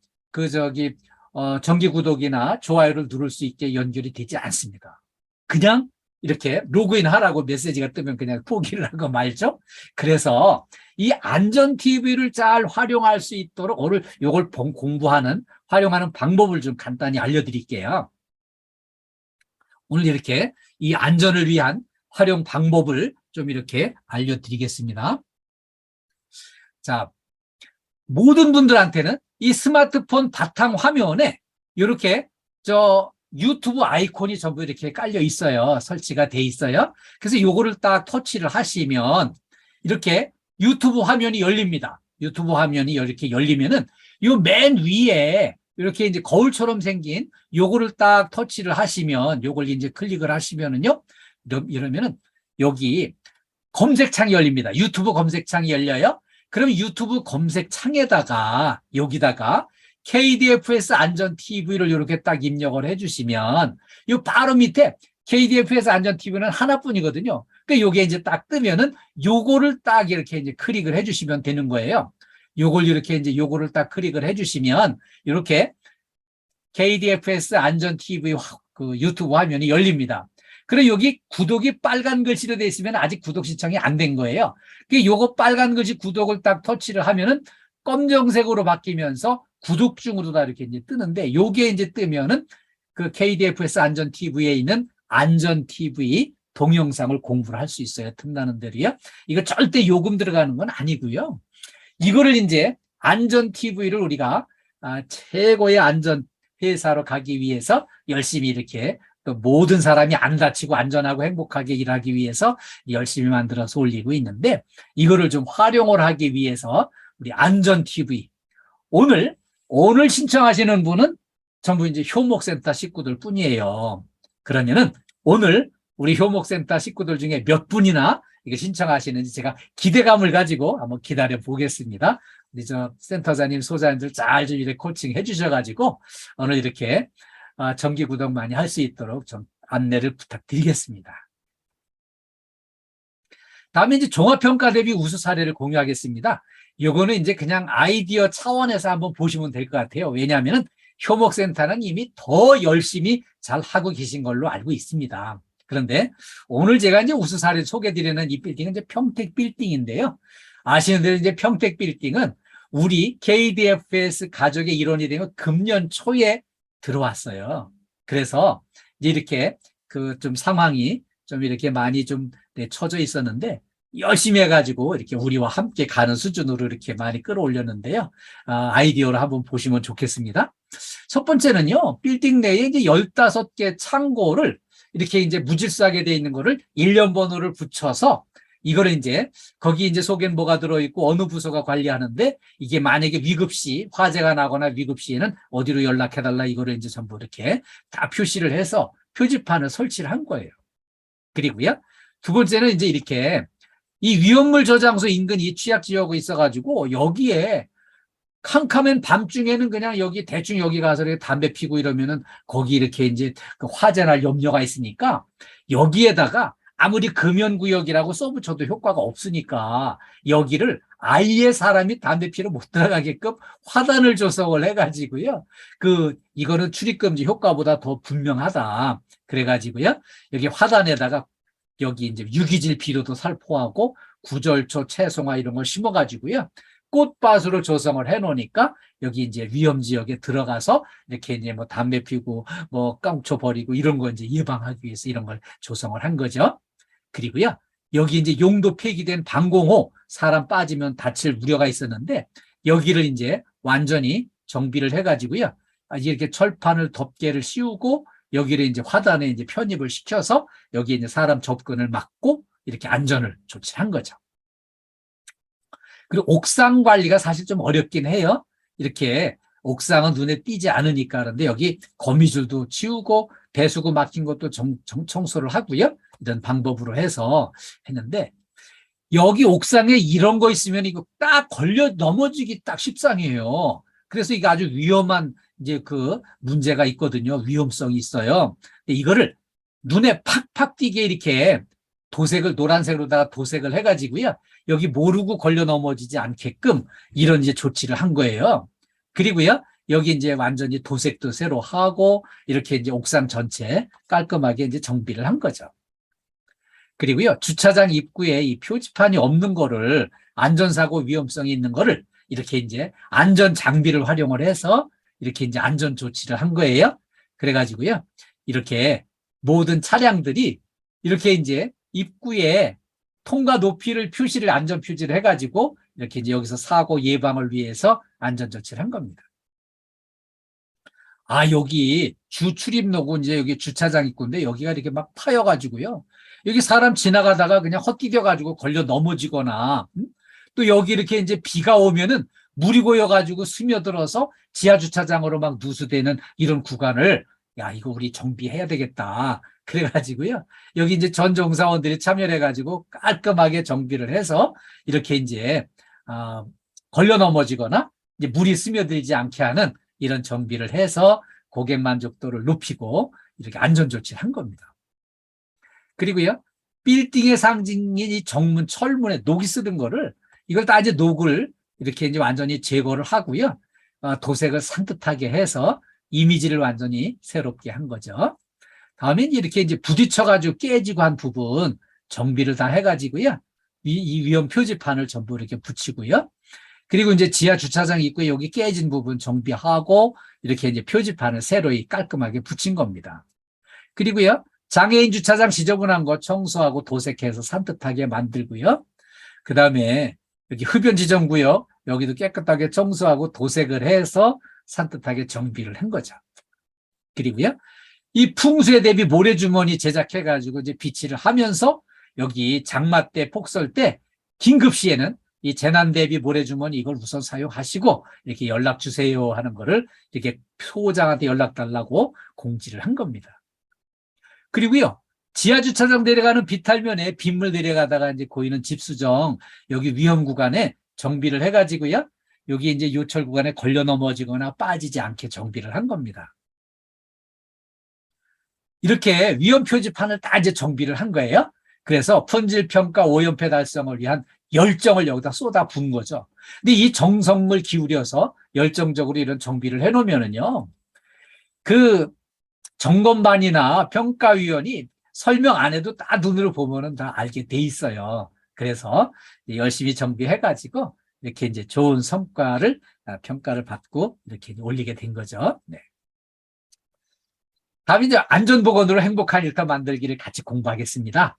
정기 구독이나 좋아요를 누를 수 있게 연결이 되지 않습니다. 그냥 이렇게 로그인 하라고 메시지가 뜨면 그냥 포기를 하고 말죠. 그래서 이 안전 TV를 잘 활용할 수 있도록 오늘 이걸 활용하는 방법을 좀 간단히 알려드릴게요. 오늘 이렇게 이 안전을 위한 활용 방법을 좀 이렇게 알려드리겠습니다. 자, 모든 분들한테는 이 스마트폰 바탕 화면에 이렇게 유튜브 아이콘이 전부 이렇게 깔려 있어요. 설치가 돼 있어요. 그래서 요거를 딱 터치를 하시면 이렇게 유튜브 화면이 열립니다. 유튜브 화면이 이렇게 열리면은 요 맨 위에 이렇게 이제 거울처럼 생긴 요거를 딱 터치를 하시면, 요걸 이제 클릭을 하시면은요, 이러면은 여기 검색창이 열립니다. 유튜브 검색창이 열려요. 그럼 유튜브 검색창에다가 여기다가 KDFS 안전 TV를 이렇게 딱 입력을 해주시면, 요 바로 밑에 KDFS 안전 TV는 하나뿐이거든요. 그러니까 요게 이제 딱 뜨면은 요거를 딱 이렇게 이제 클릭을 해주시면 되는 거예요. 요거를 딱 클릭을 해주시면 이렇게 KDFS 안전 TV 그 유튜브 화면이 열립니다. 그리고 여기 구독이 빨간 글씨로 되어 있으면 아직 구독 신청이 안 된 거예요. 요거 빨간 글씨 구독을 딱 터치를 하면은 검정색으로 바뀌면서 구독 중으로 다 이렇게 이제 뜨는데, 요게 이제 뜨면은 그 KDFS 안전 TV에 있는 안전 TV 동영상을 공부를 할 수 있어요. 틈나는 대로요. 이거 절대 요금 들어가는 건 아니고요. 이거를 이제 안전 TV를 우리가 최고의 안전 회사로 가기 위해서 열심히 이렇게 또 모든 사람이 안 다치고 안전하고 행복하게 일하기 위해서 열심히 만들어서 올리고 있는데, 이거를 좀 활용을 하기 위해서 우리 안전 TV, 오늘 신청하시는 분은 전부 이제 효목센터 식구들 뿐이에요. 그러면은 오늘 우리 효목센터 식구들 중에 몇 분이나 이거 신청하시는지 제가 기대감을 가지고 한번 기다려 보겠습니다. 우리 센터장님, 소장님들 잘 좀 이렇게 코칭해 주셔가지고 오늘 이렇게 정기 구독 많이 할 수 있도록 좀 안내를 부탁드리겠습니다. 다음에 이제 종합평가 대비 우수 사례를 공유하겠습니다. 요거는 이제 그냥 아이디어 차원에서 한번 보시면 될 것 같아요. 왜냐하면 효목센터는 이미 더 열심히 잘 하고 계신 걸로 알고 있습니다. 그런데 오늘 제가 이제 우수 사례를 소개드리는 이 빌딩은 이제 평택 빌딩인데요. 아시는 대로 이제 평택 빌딩은 우리 KDFS 가족의 일원이 되면 금년 초에 들어왔어요. 그래서 이제 이렇게 좀 상황이 좀 이렇게 많이 좀 처져 있었는데, 열심히 해가지고 이렇게 우리와 함께 가는 수준으로 이렇게 많이 끌어올렸는데요. 아이디어를 한번 보시면 좋겠습니다. 첫 번째는요, 빌딩 내에 이제 15개 창고를 이렇게 이제 무질서하게 돼 있는 거를 일련 번호를 붙여서 이거를 이제 거기 이제 속엔 뭐가 들어있고 어느 부서가 관리하는데 이게 만약에 위급시 화재가 나거나 위급시에는 어디로 연락해달라 이거를 이제 전부 이렇게 다 표시를 해서 표지판을 설치를 한 거예요. 그리고요, 두 번째는 이제 이렇게 이 위험물 저장소 인근 이 취약 지역이 있어가지고 여기에 캄캄한 밤중에는 그냥 여기 대충 여기 가서 이렇게 담배 피고 이러면은 거기 이렇게 이제 그 화재 날 염려가 있으니까 여기에다가 아무리 금연구역이라고 써붙여도 효과가 없으니까 여기를 아예 사람이 담배 피러 못 들어가게끔 화단을 조성을 해가지고요. 이거는 출입금지 효과보다 더 분명하다. 그래가지고요. 여기 화단에다가 여기 이제 유기질 비료도 살포하고 구절초, 채송화 이런 걸 심어가지고요. 꽃밭으로 조성을 해놓으니까 여기 이제 위험 지역에 들어가서 이렇게 이제 뭐 담배 피고 뭐 깡초 버리고 이런 거 이제 예방하기 위해서 이런 걸 조성을 한 거죠. 그리고요, 여기 이제 용도 폐기된 방공호 사람 빠지면 다칠 우려가 있었는데 여기를 이제 완전히 정비를 해가지고요. 이렇게 철판을 덮개를 씌우고 여기를 이제 화단에 이제 편입을 시켜서 여기 이제 사람 접근을 막고 이렇게 안전을 조치한 거죠. 그리고 옥상 관리가 사실 좀 어렵긴 해요. 이렇게 옥상은 눈에 띄지 않으니까. 그런데 여기 거미줄도 치우고 배수구 막힌 것도 청소를 하고요. 이런 방법으로 해서 했는데 여기 옥상에 이런 거 있으면 이거 딱 걸려 넘어지기 딱 십상이에요. 그래서 이게 아주 위험한 이제 그 문제가 있거든요. 위험성이 있어요. 근데 이거를 눈에 팍팍 띄게 이렇게 도색을 노란색으로다가 도색을 해가지고요. 여기 모르고 걸려 넘어지지 않게끔 이런 이제 조치를 한 거예요. 그리고요. 여기 이제 완전히 도색도 새로 하고 이렇게 이제 옥상 전체 깔끔하게 이제 정비를 한 거죠. 그리고요. 주차장 입구에 이 표지판이 없는 거를 안전사고 위험성이 있는 거를 이렇게 이제 안전 장비를 활용을 해서 이렇게 이제 안전 조치를 한 거예요. 그래가지고요. 이렇게 모든 차량들이 이렇게 이제 입구에 통과 높이를 표시를 안전 표시를 해가지고 이렇게 이제 여기서 사고 예방을 위해서 안전 조치를 한 겁니다. 여기 주 출입로고 이제 여기 주차장 입구인데 여기가 이렇게 막 파여가지고요. 여기 사람 지나가다가 그냥 헛디뎌가지고 걸려 넘어지거나 또 여기 이렇게 이제 비가 오면은 물이 고여가지고 스며들어서 지하 주차장으로 막 누수되는 이런 구간을 이거 우리 정비해야 되겠다. 그래가지고요. 여기 이제 전 종사원들이 참여를 해가지고 깔끔하게 정비를 해서 이렇게 이제 걸려 넘어지거나 이제 물이 스며들지 않게 하는 이런 정비를 해서 고객 만족도를 높이고 이렇게 안전 조치를 한 겁니다. 그리고요. 빌딩의 상징인 이 정문, 철문에 녹이 쓰는 거를 이걸 다 이제 녹을 이렇게 이제 완전히 제거를 하고요. 도색을 산뜻하게 해서 이미지를 완전히 새롭게 한 거죠. 다음에 이렇게 이제 부딪혀가지고 깨지고 한 부분 정비를 다 해가지고요. 이 위험 표지판을 전부 이렇게 붙이고요. 그리고 이제 지하 주차장 입구에 여기 깨진 부분 정비하고 이렇게 이제 표지판을 새로이 깔끔하게 붙인 겁니다. 그리고요. 장애인 주차장 지저분한 거 청소하고 도색해서 산뜻하게 만들고요. 그 다음에 여기 흡연 지정구역 여기도 깨끗하게 청소하고 도색을 해서 산뜻하게 정비를 한 거죠. 그리고요. 이 풍수에 대비 모래주머니 제작해가지고 이제 비치를 하면서 여기 장마 때, 폭설 때 긴급 시에는 이 재난 대비 모래주머니 이걸 우선 사용하시고 이렇게 연락 주세요 하는 거를 이렇게 소장한테 연락 달라고 공지를 한 겁니다. 그리고요. 지하 주차장 내려가는 비탈면에 빗물 내려가다가 이제 고이는 집수정 여기 위험 구간에 정비를 해가지고요. 여기 이제 요철 구간에 걸려 넘어지거나 빠지지 않게 정비를 한 겁니다. 이렇게 위험 표지판을 다 이제 정비를 한 거예요. 그래서 품질 평가 5연패 달성을 위한 열정을 여기다 쏟아 부은 거죠. 근데 이 정성을 기울여서 열정적으로 이런 정비를 해놓으면은요, 그 점검반이나 평가위원이 설명 안 해도 다 눈으로 보면은 다 알게 돼 있어요. 그래서 열심히 정비해가지고 이렇게 이제 좋은 성과를 평가를 받고 이렇게 올리게 된 거죠. 네. 다음 이제 안전보건으로 행복한 일터 만들기를 같이 공부하겠습니다.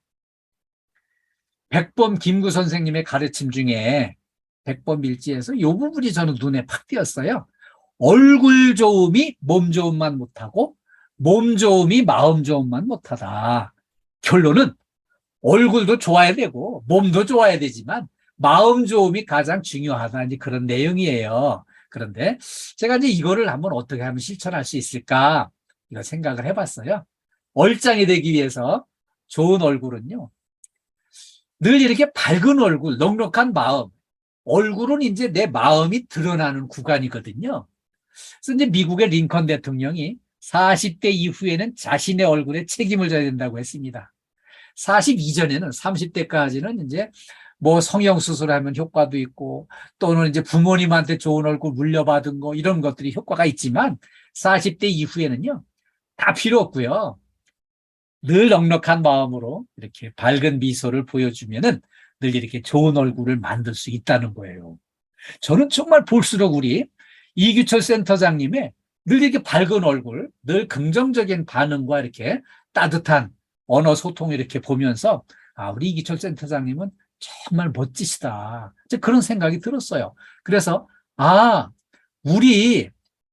백범 김구 선생님의 가르침 중에 백범 일지에서 이 부분이 저는 눈에 팍 띄었어요. 얼굴 좋음이 몸 좋음만 못하고 몸 좋음이 마음 좋음만 못하다. 결론은 얼굴도 좋아야 되고 몸도 좋아야 되지만 마음 좋음이 가장 중요하다. 이제 그런 내용이에요. 그런데 제가 이제 이거를 한번 어떻게 하면 실천할 수 있을까 이거 생각을 해봤어요. 얼짱이 되기 위해서 좋은 얼굴은요. 늘 이렇게 밝은 얼굴, 넉넉한 마음. 얼굴은 이제 내 마음이 드러나는 구간이거든요. 그래서 이제 미국의 링컨 대통령이 40대 이후에는 자신의 얼굴에 책임을 져야 된다고 했습니다. 40 이전에는 30대까지는 이제 뭐 성형수술하면 효과도 있고 또는 이제 부모님한테 좋은 얼굴 물려받은 거 이런 것들이 효과가 있지만 40대 이후에는요. 다 필요 없고요. 늘 넉넉한 마음으로 이렇게 밝은 미소를 보여주면은 늘 이렇게 좋은 얼굴을 만들 수 있다는 거예요. 저는 정말 볼수록 우리 이규철 센터장님의 늘 이렇게 밝은 얼굴, 늘 긍정적인 반응과 이렇게 따뜻한 언어 소통을 이렇게 보면서 아, 우리 이규철 센터장님은 정말 멋지시다. 그런 생각이 들었어요. 그래서 아, 우리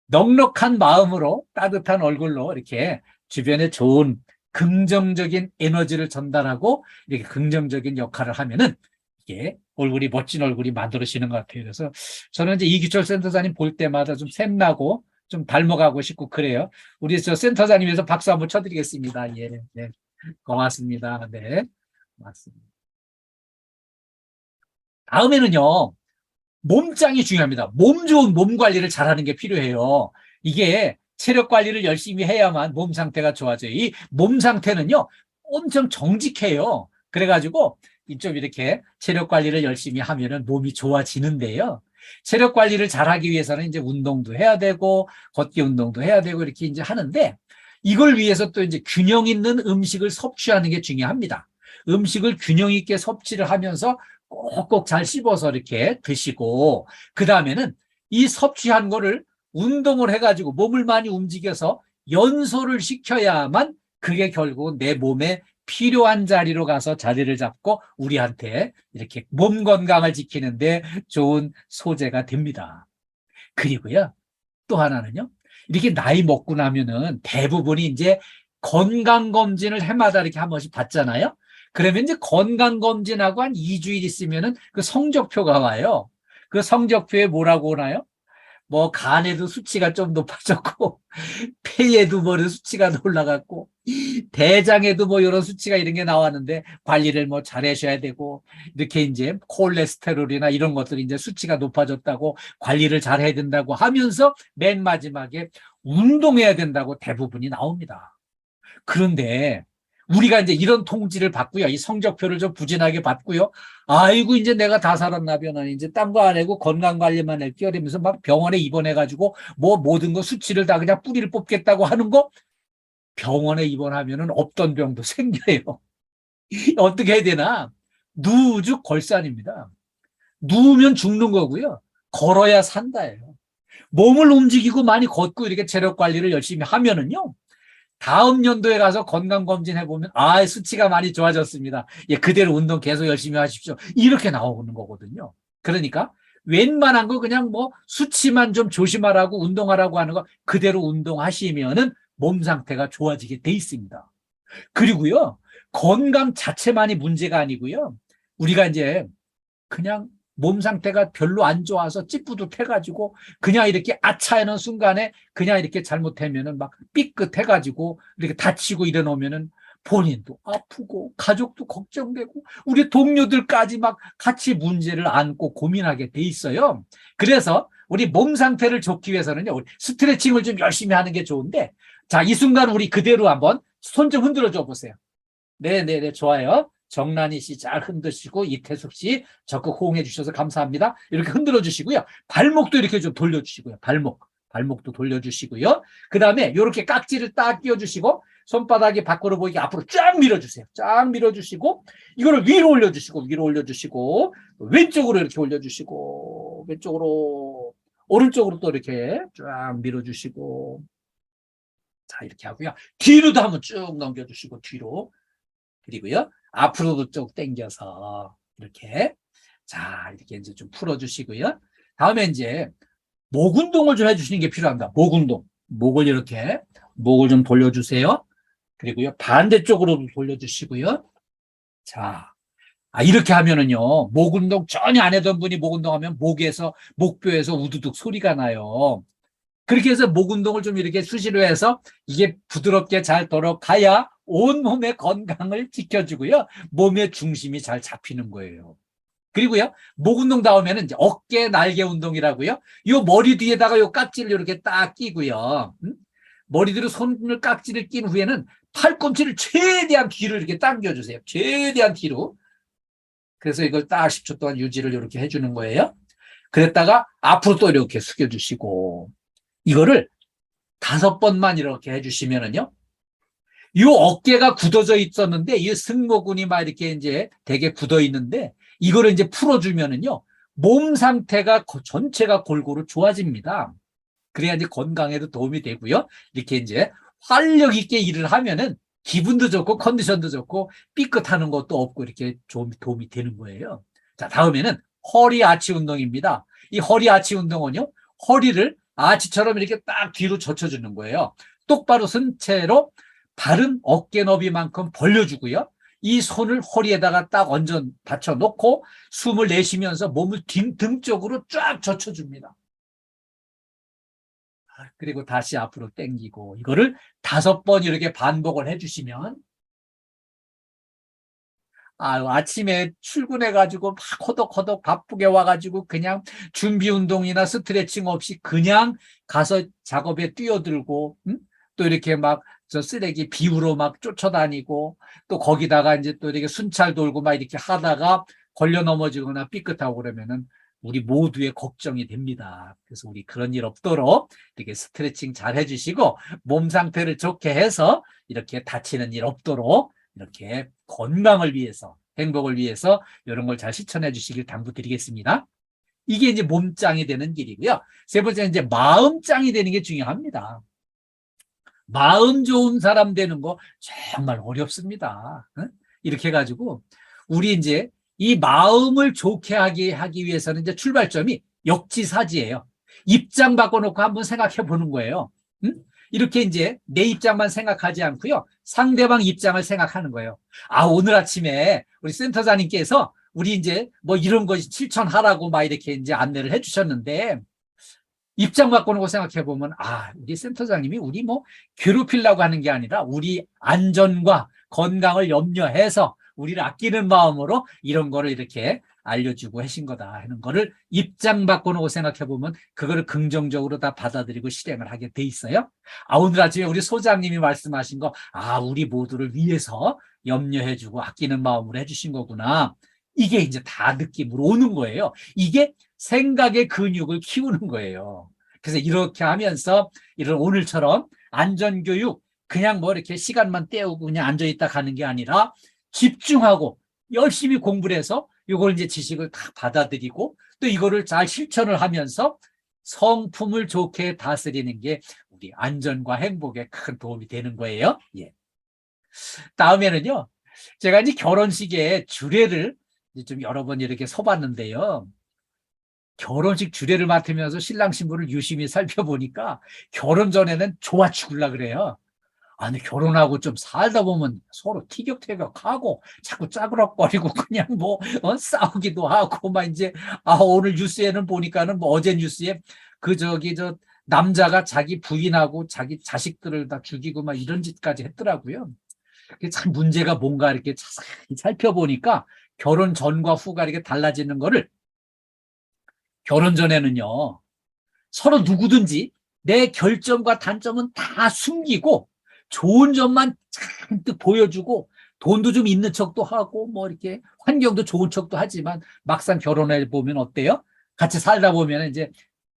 넉넉한 마음으로 따뜻한 얼굴로 이렇게 주변에 좋은 긍정적인 에너지를 전달하고 이렇게 긍정적인 역할을 하면은 이게 얼굴이 멋진 얼굴이 만들어지는 것 같아요. 그래서 저는 이제 이규철 센터장님 볼 때마다 좀 샘나고 좀 닮아가고 싶고 그래요. 우리 저 센터장님 위해서 박수 한번 쳐드리겠습니다. 예, 네. 고맙습니다. 네. 고맙습니다. 다음에는요. 몸짱이 중요합니다. 몸 좋은 몸 관리를 잘하는 게 필요해요. 이게 체력 관리를 열심히 해야만 몸 상태가 좋아져요. 이 몸 상태는요, 엄청 정직해요. 그래가지고 좀 이렇게 체력 관리를 열심히 하면은 몸이 좋아지는데요. 체력 관리를 잘하기 위해서는 이제 운동도 해야 되고, 걷기 운동도 해야 되고, 이렇게 이제 하는데, 이걸 위해서 또 이제 균형 있는 음식을 섭취하는 게 중요합니다. 음식을 균형 있게 섭취를 하면서 꼭꼭 잘 씹어서 이렇게 드시고 그 다음에는 이 섭취한 거를 운동을 해가지고 몸을 많이 움직여서 연소를 시켜야만 그게 결국 내 몸에 필요한 자리로 가서 자리를 잡고 우리한테 이렇게 몸 건강을 지키는데 좋은 소재가 됩니다. 그리고요 또 하나는요 이렇게 나이 먹고 나면은 대부분이 이제 건강검진을 해마다 이렇게 한 번씩 받잖아요. 그러면 이제 건강검진하고 한 2주일 있으면은 그 성적표가 와요. 그 성적표에 뭐라고 오나요? 뭐 간에도 수치가 좀 높아졌고 폐에도 뭐 수치가 올라갔고 대장에도 뭐 이런 수치가 이런 게 나왔는데 관리를 뭐 잘하셔야 되고 이렇게 이제 콜레스테롤이나 이런 것들이 이제 수치가 높아졌다고 관리를 잘해야 된다고 하면서 맨 마지막에 운동해야 된다고 대부분이 나옵니다. 그런데 우리가 이제 이런 통지를 받고요. 이 성적표를 좀 부진하게 받고요. 아이고, 이제 내가 다 살았나면 이제 딴 거 안 하고 건강관리만 할게요. 이러면서 막 병원에 입원해가지고 뭐 모든 거 수치를 다 그냥 뿌리를 뽑겠다고 하는 거 병원에 입원하면은 없던 병도 생겨요. 어떻게 해야 되나? 누우죽 걸산입니다. 누우면 죽는 거고요. 걸어야 산다예요. 몸을 움직이고 많이 걷고 이렇게 체력 관리를 열심히 하면은요. 다음 연도에 가서 건강검진 해보면 수치가 많이 좋아졌습니다. 예, 그대로 운동 계속 열심히 하십시오. 이렇게 나오는 거거든요. 그러니까 웬만한 거 그냥 뭐 수치만 좀 조심하라고 운동하라고 하는 거 그대로 운동하시면은 몸 상태가 좋아지게 돼 있습니다. 그리고요 건강 자체만이 문제가 아니고요 우리가 이제 그냥 몸 상태가 별로 안 좋아서 찌뿌듯해가지고 그냥 이렇게 아차하는 순간에 그냥 이렇게 잘못하면은 막 삐끗해가지고 이렇게 다치고 일어나면은 본인도 아프고 가족도 걱정되고 우리 동료들까지 막 같이 문제를 안고 고민하게 돼 있어요. 그래서 우리 몸 상태를 좋기 위해서는요 우리 스트레칭을 좀 열심히 하는 게 좋은데 자, 이 순간 우리 그대로 한번 손 좀 흔들어 줘 보세요. 네네네 좋아요. 정란희 씨 잘 흔드시고 이태숙 씨 적극 호응해 주셔서 감사합니다. 이렇게 흔들어 주시고요. 발목도 이렇게 좀 돌려주시고요. 발목도 돌려주시고요. 그 다음에 이렇게 깍지를 딱 끼워주시고 손바닥이 밖으로 보이게 앞으로 쫙 밀어주세요. 쫙 밀어주시고 이거를 위로 올려주시고 왼쪽으로 이렇게 올려주시고 왼쪽으로 오른쪽으로 또 이렇게 쫙 밀어주시고 자 이렇게 하고요. 뒤로도 한번 쭉 넘겨주시고 뒤로 그리고요. 앞으로도 쭉 당겨서 이렇게. 자, 이렇게 이제 좀 풀어주시고요. 다음에 이제 목 운동을 좀 해주시는 게 필요합니다. 목 운동. 목을 이렇게, 목을 좀 돌려주세요. 그리고요, 반대쪽으로도 돌려주시고요. 자, 이렇게 하면은요, 목 운동 전혀 안 하던 분이 목 운동하면 목뼈에서 우두둑 소리가 나요. 그렇게 해서 목 운동을 좀 이렇게 수시로 해서 이게 부드럽게 잘 돌아가야 온몸의 건강을 지켜주고요. 몸의 중심이 잘 잡히는 거예요. 그리고요, 목 운동 다음에는 이제 어깨 날개 운동이라고요. 요 머리 뒤에다가 요 깍지를 이렇게 딱 끼고요. 머리 뒤로 손을 깍지를 낀 후에는 팔꿈치를 최대한 뒤로 이렇게 당겨주세요. 최대한 뒤로. 그래서 이걸 딱 10초 동안 유지를 이렇게 해주는 거예요. 그랬다가 앞으로 또 이렇게 숙여주시고, 이거를 5번만 이렇게 해주시면은요, 이 어깨가 굳어져 있었는데, 이 승모근이 막 이렇게 이제 되게 굳어 있는데, 이거를 이제 풀어주면은요, 몸 상태가 전체가 골고루 좋아집니다. 그래야 이제 건강에도 도움이 되고요. 이렇게 이제 활력 있게 일을 하면은 기분도 좋고 컨디션도 좋고 삐끗하는 것도 없고 이렇게 좀 도움이 되는 거예요. 자, 다음에는 허리 아치 운동입니다. 이 허리 아치 운동은요, 허리를 아치처럼 이렇게 딱 뒤로 젖혀주는 거예요. 똑바로 쓴 채로 발은 어깨 너비만큼 벌려주고요. 이 손을 허리에다가 딱 얹어 받쳐 놓고 숨을 내쉬면서 몸을 등 쪽으로 쫙 젖혀줍니다. 그리고 다시 앞으로 당기고, 이거를 5번 이렇게 반복을 해주시면, 아침에 출근해가지고 막 호덕호덕 바쁘게 와가지고 그냥 준비 운동이나 스트레칭 없이 그냥 가서 작업에 뛰어들고, 또 이렇게 막 저 쓰레기 비우러 막 쫓아다니고, 또 거기다가 이제 또 이렇게 순찰 돌고 막 이렇게 하다가 걸려 넘어지거나 삐끗하고 그러면은 우리 모두의 걱정이 됩니다. 그래서 우리 그런 일 없도록 이렇게 스트레칭 잘 해주시고, 몸 상태를 좋게 해서 이렇게 다치는 일 없도록 이렇게 건강을 위해서, 행복을 위해서 이런 걸 잘 실천해 주시길 당부드리겠습니다. 이게 이제 몸짱이 되는 길이고요. 3번째는 이제 마음짱이 되는 게 중요합니다. 마음 좋은 사람 되는 거 정말 어렵습니다. 이렇게 해가지고 우리 이제 이 마음을 좋게 하기 위해서는 이제 출발점이 역지사지예요. 입장 바꿔놓고 한번 생각해 보는 거예요. 이렇게 이제 내 입장만 생각하지 않고요, 상대방 입장을 생각하는 거예요. 오늘 아침에 우리 센터장님께서 우리 이제 뭐 이런 거 실천하라고 막 이렇게 이제 안내를 해주셨는데, 입장 바꾸는 거 생각해 보면, 우리 센터장님이 우리 뭐 괴롭히려고 하는 게 아니라 우리 안전과 건강을 염려해서 우리를 아끼는 마음으로 이런 거를 이렇게 알려주고 하신 거다 하는 거를 입장 바꿔놓고 생각해 보면 그거를 긍정적으로 다 받아들이고 실행을 하게 돼 있어요. 오늘 아침에 우리 소장님이 말씀하신 거, 우리 모두를 위해서 염려해주고 아끼는 마음으로 해주신 거구나. 이게 이제 다 느낌으로 오는 거예요. 이게 생각의 근육을 키우는 거예요. 그래서 이렇게 하면서 이런 오늘처럼 안전교육, 그냥 뭐 이렇게 시간만 때우고 그냥 앉아있다 가는 게 아니라 집중하고 열심히 공부를 해서 이걸 이제 지식을 다 받아들이고 또 이거를 잘 실천을 하면서 성품을 좋게 다스리는 게 우리 안전과 행복에 큰 도움이 되는 거예요. 예. 다음에는요, 제가 이제 결혼식에 주례를 좀 여러 번 이렇게 서봤는데요. 결혼식 주례를 맡으면서 신랑 신부를 유심히 살펴보니까 결혼 전에는 좋아 죽을라 그래요. 근데 결혼하고 좀 살다 보면 서로 티격태격하고 자꾸 짜그락거리고 그냥 뭐 싸우기도 하고 막 이제 오늘 뉴스에는 보니까는 뭐 어제 뉴스에 저 남자가 자기 부인하고 자기 자식들을 다 죽이고 막 이런 짓까지 했더라고요. 참 문제가 뭔가 이렇게 자세히 살펴보니까 결혼 전과 후가 이렇게 달라지는 거를, 결혼 전에는요, 서로 누구든지 내 결점과 단점은 다 숨기고 좋은 점만 잔뜩 보여주고 돈도 좀 있는 척도 하고 뭐 이렇게 환경도 좋은 척도 하지만 막상 결혼해 보면 어때요? 같이 살다 보면 이제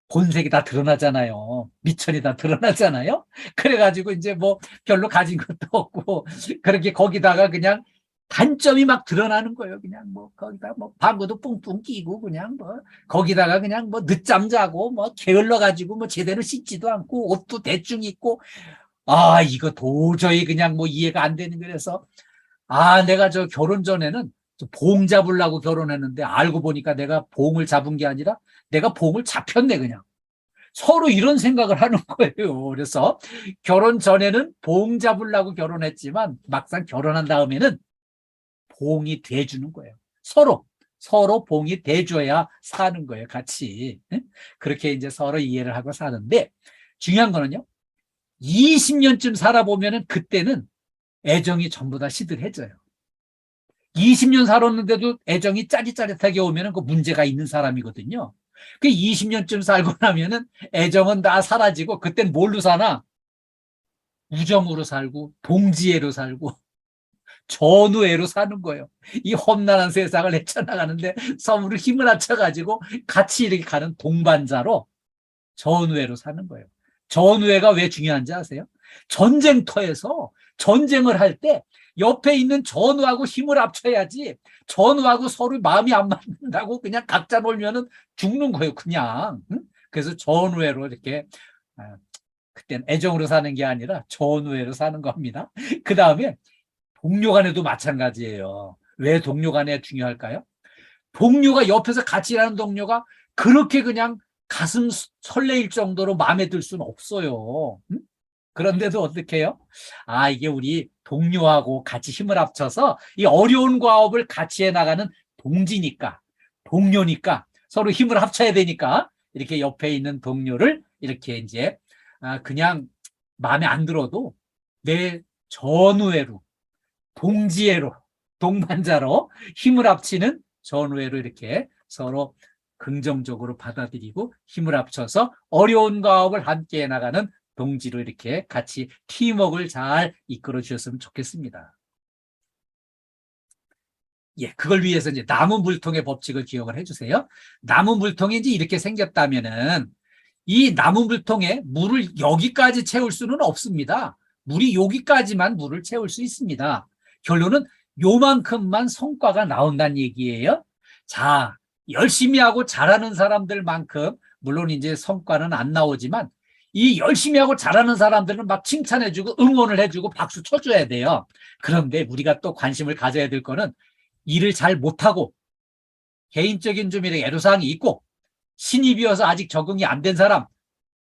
본색이 다 드러나잖아요. 미천이 다 드러나잖아요. 그래가지고 이제 뭐 별로 가진 것도 없고 그렇게 거기다가 그냥 단점이 막 드러나는 거예요. 그냥 뭐 거기다 뭐 방구도 뿡뿡 끼고 그냥 뭐 거기다가 그냥 뭐 늦잠 자고 뭐 게을러 가지고 뭐 제대로 씻지도 않고 옷도 대충 입고 이거 도저히 그냥 뭐 이해가 안 되는 거라서 내가 저 결혼 전에는 봉 잡으려고 결혼했는데 알고 보니까 내가 봉을 잡은 게 아니라 내가 봉을 잡혔네, 그냥. 서로 이런 생각을 하는 거예요. 그래서 결혼 전에는 봉 잡으려고 결혼했지만 막상 결혼한 다음에는 봉이 돼주는 거예요. 서로 봉이 돼줘야 사는 거예요, 같이. 그렇게 이제 서로 이해를 하고 사는데, 중요한 거는요, 20년쯤 살아보면은 그때는 애정이 전부 다 시들해져요. 20년 살았는데도 애정이 짜릿짜릿하게 오면은 그 문제가 있는 사람이거든요. 그 20년쯤 살고 나면은 애정은 다 사라지고, 그땐 뭘로 사나? 우정으로 살고, 동지애로 살고, 전우애로 사는 거예요. 이 험난한 세상을 헤쳐나가는데 서로 힘을 합쳐가지고 같이 이렇게 가는 동반자로 전우애로 사는 거예요. 전우애가 왜 중요한지 아세요? 전쟁터에서 전쟁을 할 때 옆에 있는 전우하고 힘을 합쳐야지, 전우하고 서로 마음이 안 맞는다고 그냥 각자 놀면은 죽는 거예요, 그냥. 그래서 전우애로 이렇게, 그때는 애정으로 사는 게 아니라 전우애로 사는 겁니다. 그 다음에 동료 간에도 마찬가지예요. 왜 동료 간에 중요할까요? 동료가 옆에서 같이 일하는 동료가 그렇게 그냥 가슴 설레일 정도로 마음에 들 수는 없어요. 그런데도 어떻게 해요? 이게 우리 동료하고 같이 힘을 합쳐서 이 어려운 과업을 같이 해나가는 동지니까, 동료니까 서로 힘을 합쳐야 되니까 이렇게 옆에 있는 동료를 이렇게 이제 그냥 마음에 안 들어도 내 전우애로, 동지애로, 동반자로 힘을 합치는 전우애로 이렇게 서로 긍정적으로 받아들이고 힘을 합쳐서 어려운 과업을 함께 해나가는 동지로 이렇게 같이 팀워크를 잘 이끌어 주셨으면 좋겠습니다. 예, 그걸 위해서 이제 나무물통의 법칙을 기억을 해주세요. 나무물통이 이제 이렇게 생겼다면은 이 나무물통에 물을 여기까지 채울 수는 없습니다. 물이 여기까지만 물을 채울 수 있습니다. 결론은 요만큼만 성과가 나온다는 얘기예요. 자, 열심히 하고 잘하는 사람들만큼 물론 이제 성과는 안 나오지만 이 열심히 하고 잘하는 사람들은 막 칭찬해주고 응원을 해주고 박수 쳐줘야 돼요. 그런데 우리가 또 관심을 가져야 될 거는 일을 잘 못하고 개인적인 좀 이렇게 애로사항이 있고 신입이어서 아직 적응이 안 된 사람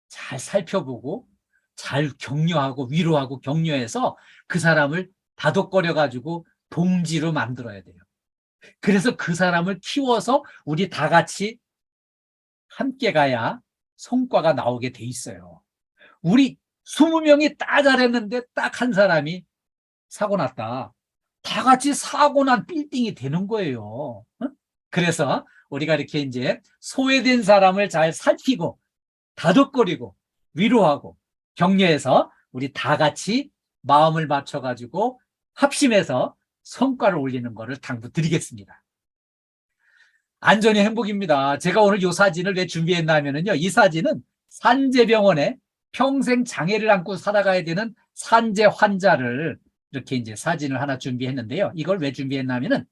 잘 살펴보고 잘 격려하고 위로하고 격려해서 그 사람을 다독거려 가지고 동지로 만들어야 돼요. 그래서 그 사람을 키워서 우리 다 같이 함께 가야 성과가 나오게 돼 있어요. 우리 20명이 다 잘했는데 딱 한 사람이 사고 났다. 다 같이 사고 난 빌딩이 되는 거예요. 그래서 우리가 이렇게 이제 소외된 사람을 잘 살피고 다독거리고 위로하고 격려해서 우리 다 같이 마음을 맞춰가지고 합심해서 성과를 올리는 것을 당부드리겠습니다. 안전이 행복입니다. 제가 오늘 이 사진을 왜 준비했냐면요. 이 사진은 산재병원에 평생 장애를 안고 살아가야 되는 산재 환자를 이렇게 이제 사진을 하나 준비했는데요. 이걸 왜 준비했냐면은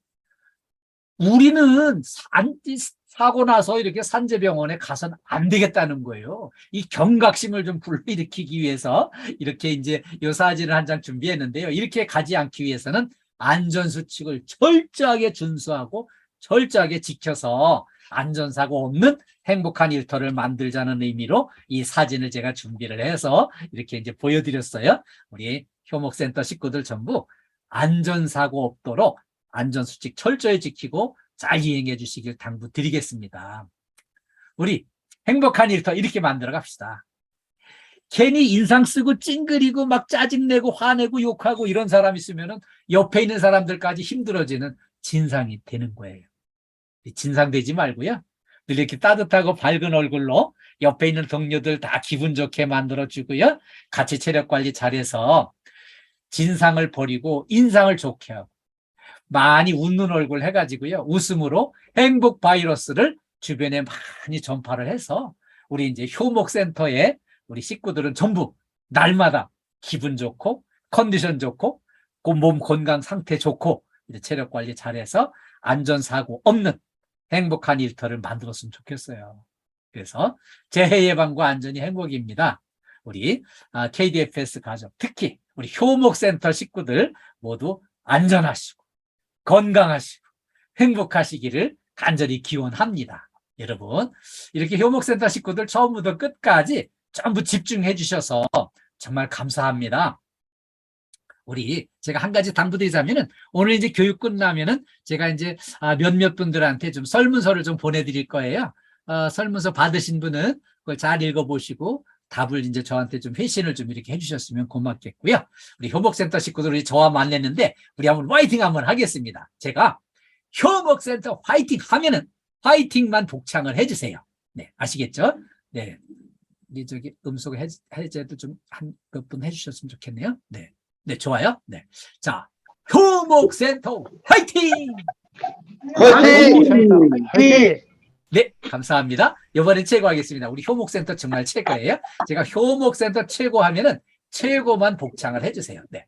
우리는 사고 나서 이렇게 산재병원에 가서는 안 되겠다는 거예요. 이 경각심을 좀 불러일으키기 위해서 이렇게 이제 이 사진을 한 장 준비했는데요. 이렇게 가지 않기 위해서는 안전수칙을 철저하게 준수하고 철저하게 지켜서 안전사고 없는 행복한 일터를 만들자는 의미로 이 사진을 제가 준비를 해서 이렇게 이제 보여드렸어요. 우리 효목센터 식구들 전부 안전사고 없도록 안전수칙 철저히 지키고 잘 이행해 주시길 당부드리겠습니다. 우리 행복한 일터 이렇게 만들어 갑시다. 괜히 인상 쓰고 찡그리고 막 짜증내고 화내고 욕하고 이런 사람 있으면 옆에 있는 사람들까지 힘들어지는 진상이 되는 거예요. 진상되지 말고요. 늘 이렇게 따뜻하고 밝은 얼굴로 옆에 있는 동료들 다 기분 좋게 만들어주고요. 같이 체력 관리 잘해서 진상을 버리고 인상을 좋게 하고 많이 웃는 얼굴 해가지고요. 웃음으로 행복 바이러스를 주변에 많이 전파를 해서 우리 이제 효목센터에 우리 식구들은 전부 날마다 기분 좋고 컨디션 좋고 몸 건강 상태 좋고 체력 관리 잘해서 안전사고 없는 행복한 일터를 만들었으면 좋겠어요. 그래서 재해 예방과 안전이 행복입니다. 우리 KDFS 가족, 특히 우리 효목센터 식구들 모두 안전하시고 건강하시고 행복하시기를 간절히 기원합니다. 여러분, 이렇게 효목센터 식구들 처음부터 끝까지 전부 집중해 주셔서 정말 감사합니다. 제가 한 가지 당부드리자면은, 오늘 이제 교육 끝나면은 제가 이제 몇몇 분들한테 좀 설문서를 좀 보내드릴 거예요. 설문서 받으신 분은 그걸 잘 읽어보시고 답을 이제 저한테 좀 회신을 좀 이렇게 해주셨으면 고맙겠고요. 우리 효목센터 식구들, 우리 저와 만났는데 우리 한번 화이팅 한번 하겠습니다. 제가 효목센터 화이팅 하면은 화이팅만 복창을 해주세요. 네, 아시겠죠? 네, 우리 저기 음성 해제도 좀 한 몇 분 해주셨으면 좋겠네요. 네, 네, 좋아요. 네, 자, 효목센터 화이팅! 효목센터 화이팅! 네, 감사합니다. 이번엔 최고 하겠습니다. 우리 효목센터 정말 최고예요. 제가 효목센터 최고 하면은 최고만 복창을 해주세요. 네,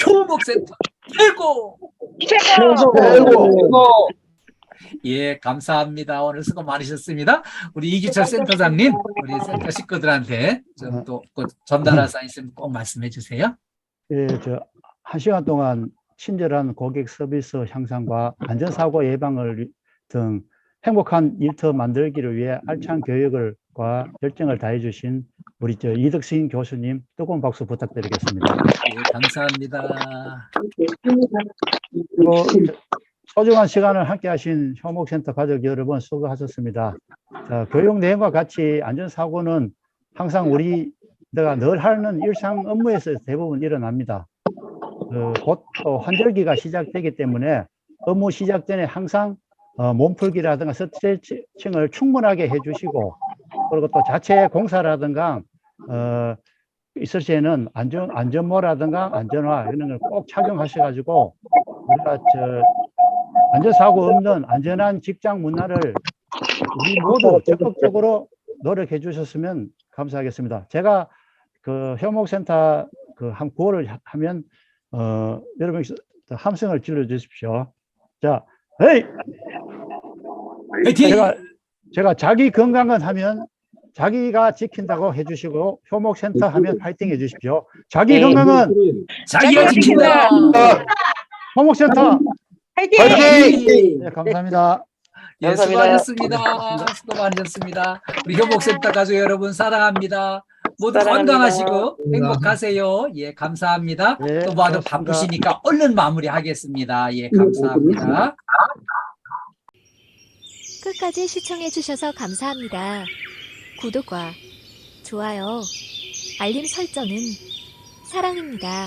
효목센터 최고! 최고! 예, 감사합니다. 오늘 수고 많으셨습니다. 우리 이규철 센터장님, 우리 센터 식구들한테 좀 또 전달할 사항 있으면 꼭 말씀해 주세요. 예, 1시간 동안 친절한 고객 서비스 향상과 안전사고 예방을 등 행복한 일터 만들기를 위해 알찬 교육과 열정을 다해 주신 우리 이덕신 교수님 뜨거운 박수 부탁드리겠습니다. 예, 감사합니다. 그리고 소중한 시간을 함께 하신 효목센터 가족 여러분 수고하셨습니다. 자, 교육 내용과 같이 안전사고는 항상 우리가 늘 하는 일상 업무에서 대부분 일어납니다. 곧 또 환절기가 시작되기 때문에 업무 시작 전에 항상 몸풀기라든가 스트레칭을 충분하게 해주시고, 그리고 또 자체 공사라든가 있을 때는 안전모라든가 안전화 이런 걸 꼭 착용하셔가지고 우리가 안전사고 없는 안전한 직장 문화를 우리 모두 적극적으로 노력해 주셨으면 감사하겠습니다. 제가 효목센터 한 구호를 하면 여러분 함성을 질러 주십시오. 자, 헤이! 제가 자기 건강은 하면 자기가 지킨다고 해주시고, 효목센터 하면 파이팅 해주십시오. 자기 건강은 자기가 지킨다. 효목센터 화이팅! 네, 감사합니다. 예, 수고하셨습니다. 수고 많으셨습니다. 우리 효목센터 가족 여러분 사랑합니다. 모두 사랑합니다. 건강하시고 행복하세요. 예, 감사합니다. 네, 또 봐도 고맙습니다. 바쁘시니까 얼른 마무리하겠습니다. 예, 감사합니다. 끝까지 시청해주셔서 감사합니다. 구독과 좋아요, 알림 설정은 사랑입니다.